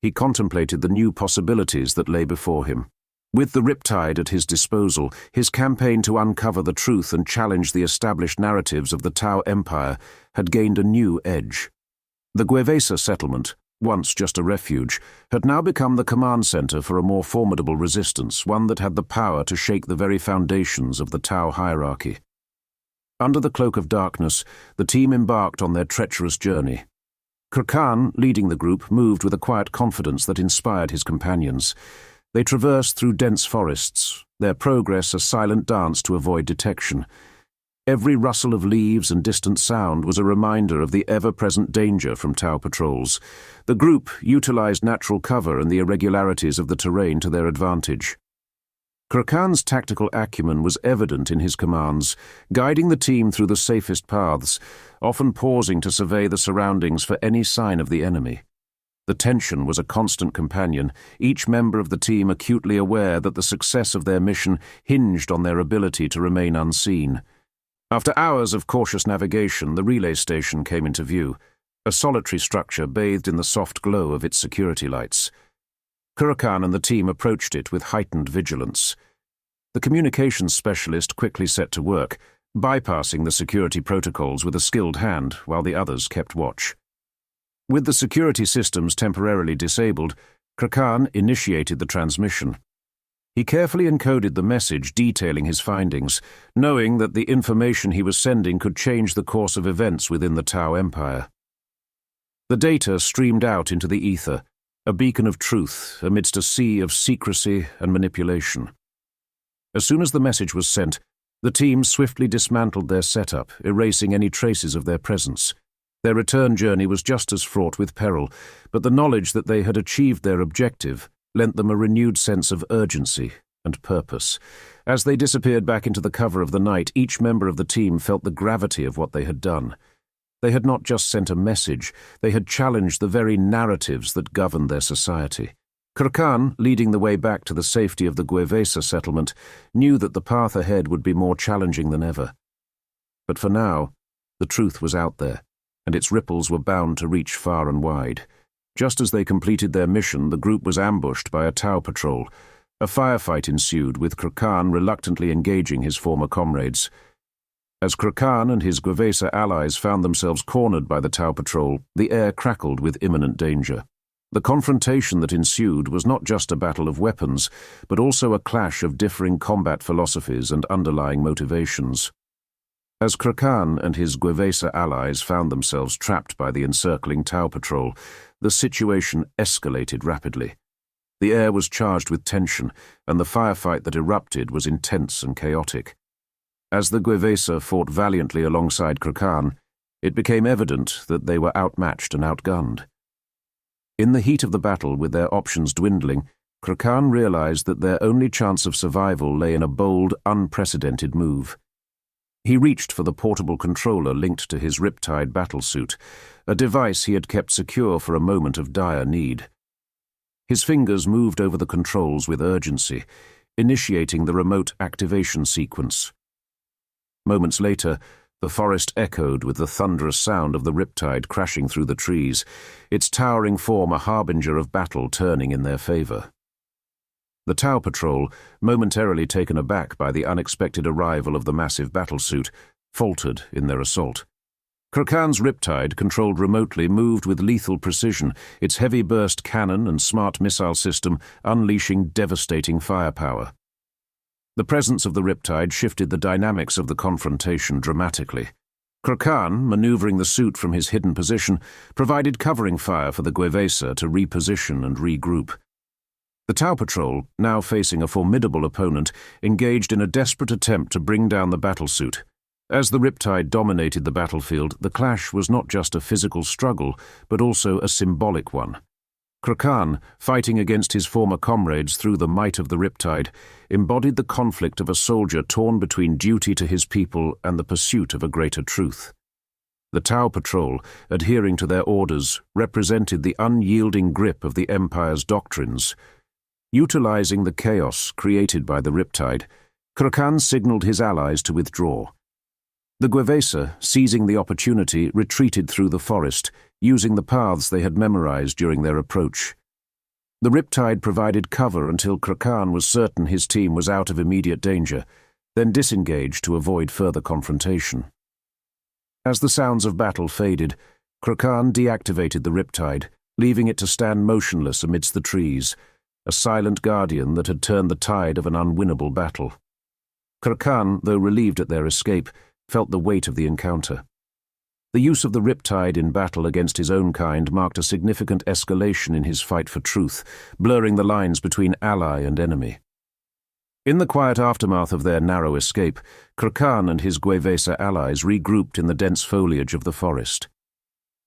he contemplated the new possibilities that lay before him. With the Riptide at his disposal, his campaign to uncover the truth and challenge the established narratives of the Tau Empire had gained a new edge. The Gwevesa settlement, once just a refuge, had now become the command center for a more formidable resistance, one that had the power to shake the very foundations of the Tau hierarchy. Under the cloak of darkness, the team embarked on their treacherous journey. Krkan, leading the group, moved with a quiet confidence that inspired his companions. They traversed through dense forests, their progress a silent dance to avoid detection. Every rustle of leaves and distant sound was a reminder of the ever-present danger from Tau patrols. The group utilized natural cover and the irregularities of the terrain to their advantage. Krkan's tactical acumen was evident in his commands, guiding the team through the safest paths, often pausing to survey the surroundings for any sign of the enemy. The tension was a constant companion, each member of the team acutely aware that the success of their mission hinged on their ability to remain unseen. After hours of cautious navigation, the relay station came into view, a solitary structure bathed in the soft glow of its security lights. Krkan and the team approached it with heightened vigilance. The communications specialist quickly set to work, bypassing the security protocols with a skilled hand while the others kept watch. With the security systems temporarily disabled, Krkan initiated the transmission. He carefully encoded the message detailing his findings, knowing that the information he was sending could change the course of events within the Tau Empire. The data streamed out into the ether, a beacon of truth amidst a sea of secrecy and manipulation. As soon as the message was sent, the team swiftly dismantled their setup, erasing any traces of their presence. Their return journey was just as fraught with peril, but the knowledge that they had achieved their objective lent them a renewed sense of urgency and purpose. As they disappeared back into the cover of the night, each member of the team felt the gravity of what they had done. They had not just sent a message, they had challenged the very narratives that governed their society. Krkan, leading the way back to the safety of the Guevesa settlement, knew that the path ahead would be more challenging than ever. But for now, the truth was out there, and its ripples were bound to reach far and wide. Just as they completed their mission, the group was ambushed by a Tau patrol. A firefight ensued, with Krkan reluctantly engaging his former comrades. As Krkan and his Guevesa allies found themselves cornered by the Tau patrol, the air crackled with imminent danger. The confrontation that ensued was not just a battle of weapons, but also a clash of differing combat philosophies and underlying motivations. As Krkan and his Guevesa allies found themselves trapped by the encircling Tau patrol, the situation escalated rapidly. The air was charged with tension, and the firefight that erupted was intense and chaotic. As the Guevesa fought valiantly alongside Krkan, it became evident that they were outmatched and outgunned. In the heat of the battle, with their options dwindling, Krkan realized that their only chance of survival lay in a bold, unprecedented move. He reached for the portable controller linked to his riptide battlesuit, a device he had kept secure for a moment of dire need. His fingers moved over the controls with urgency, initiating the remote activation sequence. Moments later, the forest echoed with the thunderous sound of the riptide crashing through the trees, its towering form a harbinger of battle turning in their favor. The Tau patrol, momentarily taken aback by the unexpected arrival of the massive battlesuit, faltered in their assault. Krkan's riptide, controlled remotely, moved with lethal precision, its heavy burst cannon and smart missile system unleashing devastating firepower. The presence of the riptide shifted the dynamics of the confrontation dramatically. Krkan, maneuvering the suit from his hidden position, provided covering fire for the Guevesa to reposition and regroup. The Tau patrol, now facing a formidable opponent, engaged in a desperate attempt to bring down the battlesuit. As the riptide dominated the battlefield, the clash was not just a physical struggle, but also a symbolic one. Krkan, fighting against his former comrades through the might of the riptide, embodied the conflict of a soldier torn between duty to his people and the pursuit of a greater truth. The Tau patrol, adhering to their orders, represented the unyielding grip of the Empire's doctrines. Utilizing the chaos created by the riptide, Krkan signaled his allies to withdraw. The Guevesa, seizing the opportunity, retreated through the forest, using the paths they had memorized during their approach. The riptide provided cover until Krkan was certain his team was out of immediate danger, then disengaged to avoid further confrontation. As the sounds of battle faded, Krkan deactivated the riptide, leaving it to stand motionless amidst the trees, a silent guardian that had turned the tide of an unwinnable battle. Krkan, though relieved at their escape, felt the weight of the encounter. The use of the riptide in battle against his own kind marked a significant escalation in his fight for truth, blurring the lines between ally and enemy. In the quiet aftermath of their narrow escape, Krkan and his Guevesa allies regrouped in the dense foliage of the forest.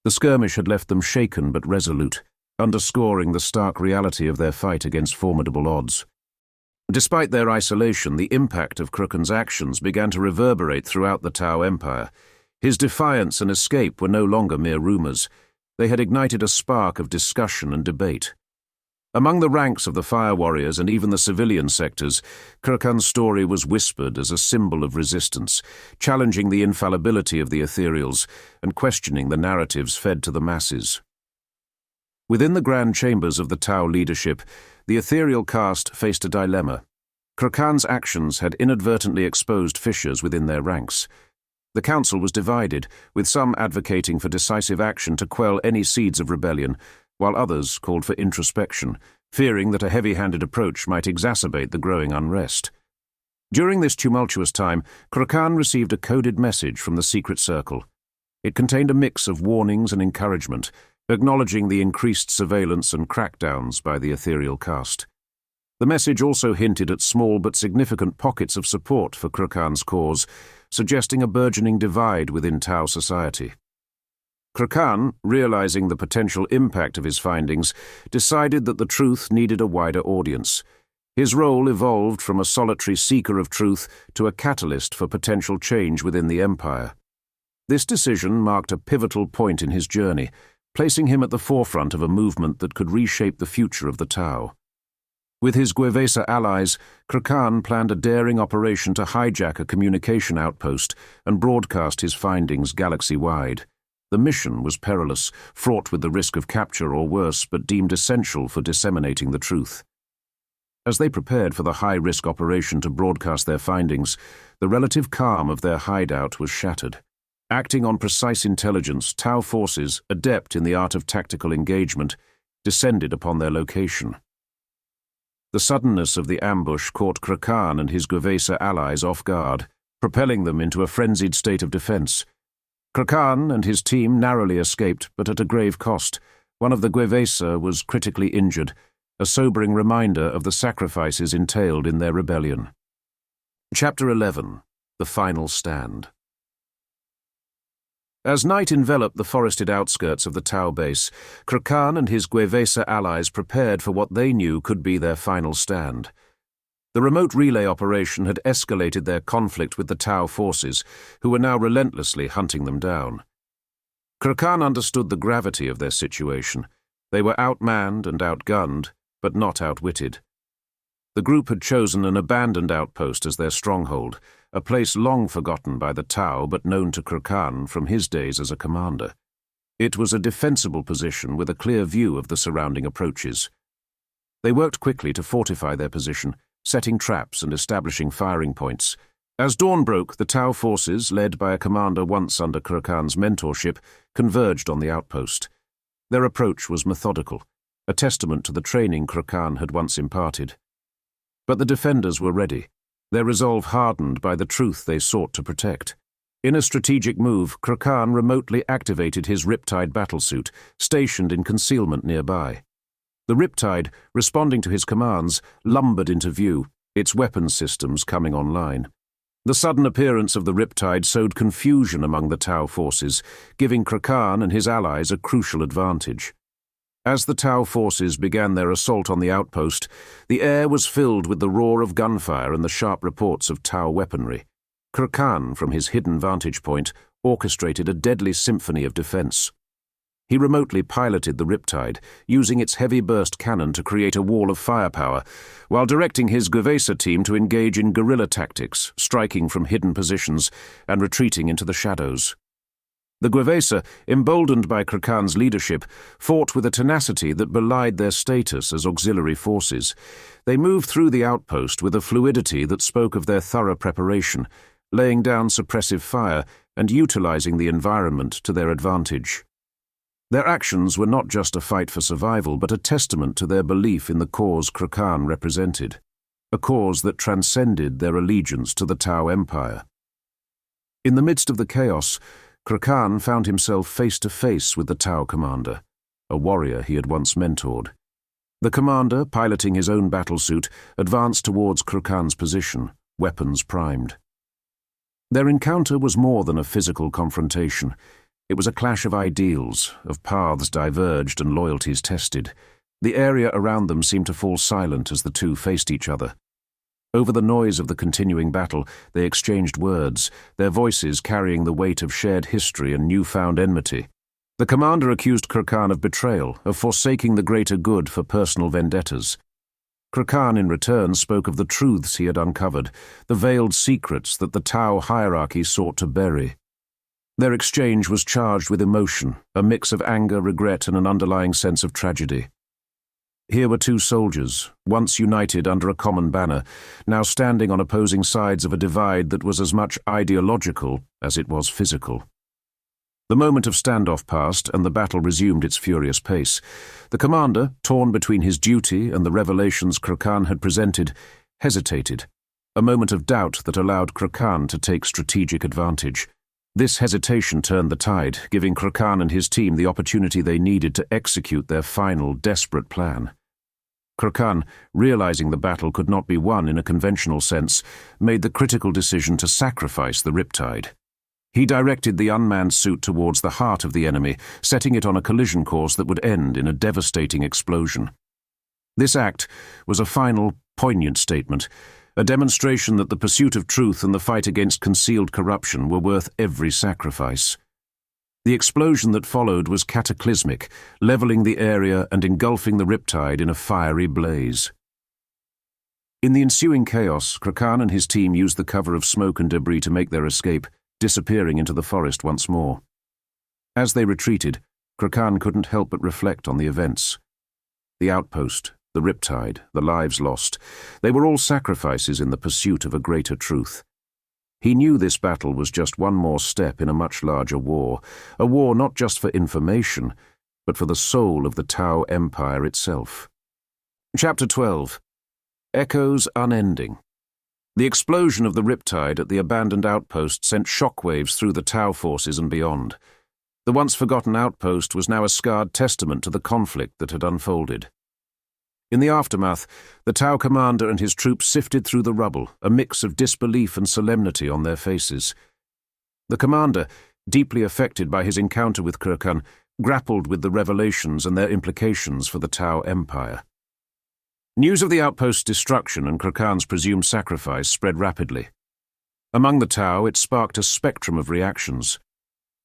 The skirmish had left them shaken but resolute, underscoring the stark reality of their fight against formidable odds. Despite their isolation, the impact of Krkan's actions began to reverberate throughout the Tau Empire. His defiance and escape were no longer mere rumors. They had ignited a spark of discussion and debate. Among the ranks of the fire warriors and even the civilian sectors, Krkan's story was whispered as a symbol of resistance, challenging the infallibility of the ethereals and questioning the narratives fed to the masses. Within the grand chambers of the Tau leadership, the ethereal caste faced a dilemma. Krkan's actions had inadvertently exposed fissures within their ranks. The council was divided, with some advocating for decisive action to quell any seeds of rebellion, while others called for introspection, fearing that a heavy-handed approach might exacerbate the growing unrest. During this tumultuous time, Krkan received a coded message from the Secret Circle. It contained a mix of warnings and encouragement, acknowledging the increased surveillance and crackdowns by the ethereal caste. The message also hinted at small but significant pockets of support for Krkan's cause, suggesting a burgeoning divide within Tau society. Krkan, realizing the potential impact of his findings, decided that the truth needed a wider audience. His role evolved from a solitary seeker of truth to a catalyst for potential change within the Empire. This decision marked a pivotal point in his journey, placing him at the forefront of a movement that could reshape the future of the Tau. With his Guevesa allies, Krkan planned a daring operation to hijack a communication outpost and broadcast his findings galaxy-wide. The mission was perilous, fraught with the risk of capture or worse, but deemed essential for disseminating the truth. As they prepared for the high-risk operation to broadcast their findings, the relative calm of their hideout was shattered. Acting on precise intelligence, Tau forces, adept in the art of tactical engagement, descended upon their location. The suddenness of the ambush caught Krkan and his Guevesa allies off guard, propelling them into a frenzied state of defense. Krkan and his team narrowly escaped, but at a grave cost. One of the Guevesa was critically injured, a sobering reminder of the sacrifices entailed in their rebellion. Chapter 11. The Final Stand. As night enveloped the forested outskirts of the Tau base, Krkan and his Guevesa allies prepared for what they knew could be their final stand. The remote relay operation had escalated their conflict with the Tau forces, who were now relentlessly hunting them down. Krkan understood the gravity of their situation. They were outmanned and outgunned, but not outwitted. The group had chosen an abandoned outpost as their stronghold, a place long forgotten by the Tau but known to Krkan from his days as a commander. It was a defensible position with a clear view of the surrounding approaches. They worked quickly to fortify their position, setting traps and establishing firing points. As dawn broke, the Tau forces, led by a commander once under Krkan's mentorship, converged on the outpost. Their approach was methodical, a testament to the training Krkan had once imparted. But the defenders were ready, their resolve hardened by the truth they sought to protect. In a strategic move, Krkan remotely activated his Riptide battlesuit, stationed in concealment nearby. The Riptide, responding to his commands, lumbered into view, its weapons systems coming online. The sudden appearance of the Riptide sowed confusion among the Tau forces, giving Krkan and his allies a crucial advantage. As the Tau forces began their assault on the outpost, the air was filled with the roar of gunfire and the sharp reports of Tau weaponry. Krkan, from his hidden vantage point, orchestrated a deadly symphony of defense. He remotely piloted the Riptide, using its heavy burst cannon to create a wall of firepower, while directing his Guevesa team to engage in guerrilla tactics, striking from hidden positions and retreating into the shadows. The Guevesa, emboldened by Krkan's leadership, fought with a tenacity that belied their status as auxiliary forces. They moved through the outpost with a fluidity that spoke of their thorough preparation, laying down suppressive fire and utilizing the environment to their advantage. Their actions were not just a fight for survival, but a testament to their belief in the cause Krkan represented, a cause that transcended their allegiance to the Tau Empire. In the midst of the chaos, Krkan found himself face to face with the Tau commander, a warrior he had once mentored. The commander, piloting his own battlesuit, advanced towards Krkan's position, weapons primed. Their encounter was more than a physical confrontation. It was a clash of ideals, of paths diverged and loyalties tested. The area around them seemed to fall silent as the two faced each other. Over the noise of the continuing battle, they exchanged words, their voices carrying the weight of shared history and newfound enmity. The commander accused Krkan of betrayal, of forsaking the greater good for personal vendettas. Krkan, in return, spoke of the truths he had uncovered, the veiled secrets that the Tau hierarchy sought to bury. Their exchange was charged with emotion, a mix of anger, regret, and an underlying sense of tragedy. Here were two soldiers, once united under a common banner, now standing on opposing sides of a divide that was as much ideological as it was physical. The moment of standoff passed, and the battle resumed its furious pace. The commander, torn between his duty and the revelations Krkan had presented, hesitated, a moment of doubt that allowed Krkan to take strategic advantage. This hesitation turned the tide, giving Krkan and his team the opportunity they needed to execute their final, desperate plan. Krkan, realizing the battle could not be won in a conventional sense, made the critical decision to sacrifice the Riptide. He directed the unmanned suit towards the heart of the enemy, setting it on a collision course that would end in a devastating explosion. This act was a final, poignant statement, a demonstration that the pursuit of truth and the fight against concealed corruption were worth every sacrifice. The explosion that followed was cataclysmic, leveling the area and engulfing the Riptide in a fiery blaze. In the ensuing chaos, Krkan and his team used the cover of smoke and debris to make their escape, disappearing into the forest once more. As they retreated, Krkan couldn't help but reflect on the events. The outpost, the Riptide, the lives lost, they were all sacrifices in the pursuit of a greater truth. He knew this battle was just one more step in a much larger war, a war not just for information, but for the soul of the Tau Empire itself. Chapter 12. Echoes Unending. The explosion of the Riptide at the abandoned outpost sent shockwaves through the Tau forces and beyond. The once-forgotten outpost was now a scarred testament to the conflict that had unfolded. In the aftermath, the Tau commander and his troops sifted through the rubble, a mix of disbelief and solemnity on their faces. The commander, deeply affected by his encounter with Krkan, grappled with the revelations and their implications for the Tau Empire. News of the outpost's destruction and Krkan's presumed sacrifice spread rapidly. Among the Tau, it sparked a spectrum of reactions.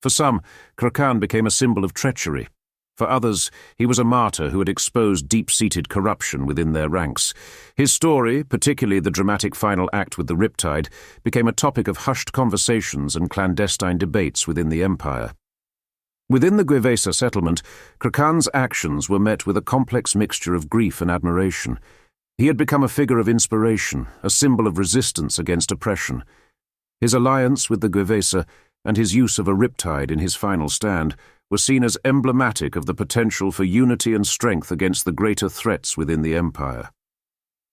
For some, Krkan became a symbol of treachery. For others, he was a martyr who had exposed deep-seated corruption within their ranks. His story, particularly the dramatic final act with the Riptide, became a topic of hushed conversations and clandestine debates within the Empire. Within the Guevesa settlement, Krkan's actions were met with a complex mixture of grief and admiration. He had become a figure of inspiration, a symbol of resistance against oppression. His alliance with the Guevesa and his use of a Riptide in his final stand were seen as emblematic of the potential for unity and strength against the greater threats within the Empire.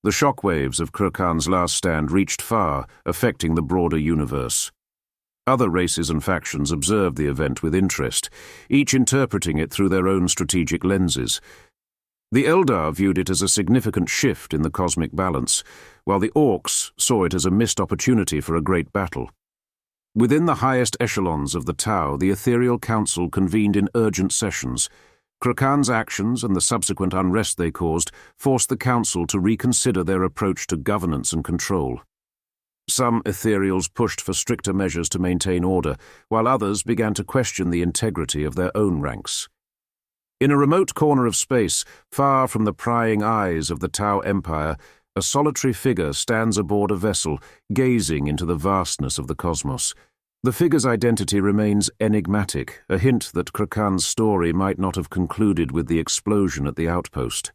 The shockwaves of Krkan's last stand reached far, affecting the broader universe. Other races and factions observed the event with interest, each interpreting it through their own strategic lenses. The Eldar viewed it as a significant shift in the cosmic balance, while the Orcs saw it as a missed opportunity for a great battle. Within the highest echelons of the Tau, the Ethereal Council convened in urgent sessions. Krkan's actions and the subsequent unrest they caused forced the Council to reconsider their approach to governance and control. Some Ethereals pushed for stricter measures to maintain order, while others began to question the integrity of their own ranks. In a remote corner of space, far from the prying eyes of the Tau Empire, a solitary figure stands aboard a vessel, gazing into the vastness of the cosmos. The figure's identity remains enigmatic, a hint that Krkan's story might not have concluded with the explosion at the outpost.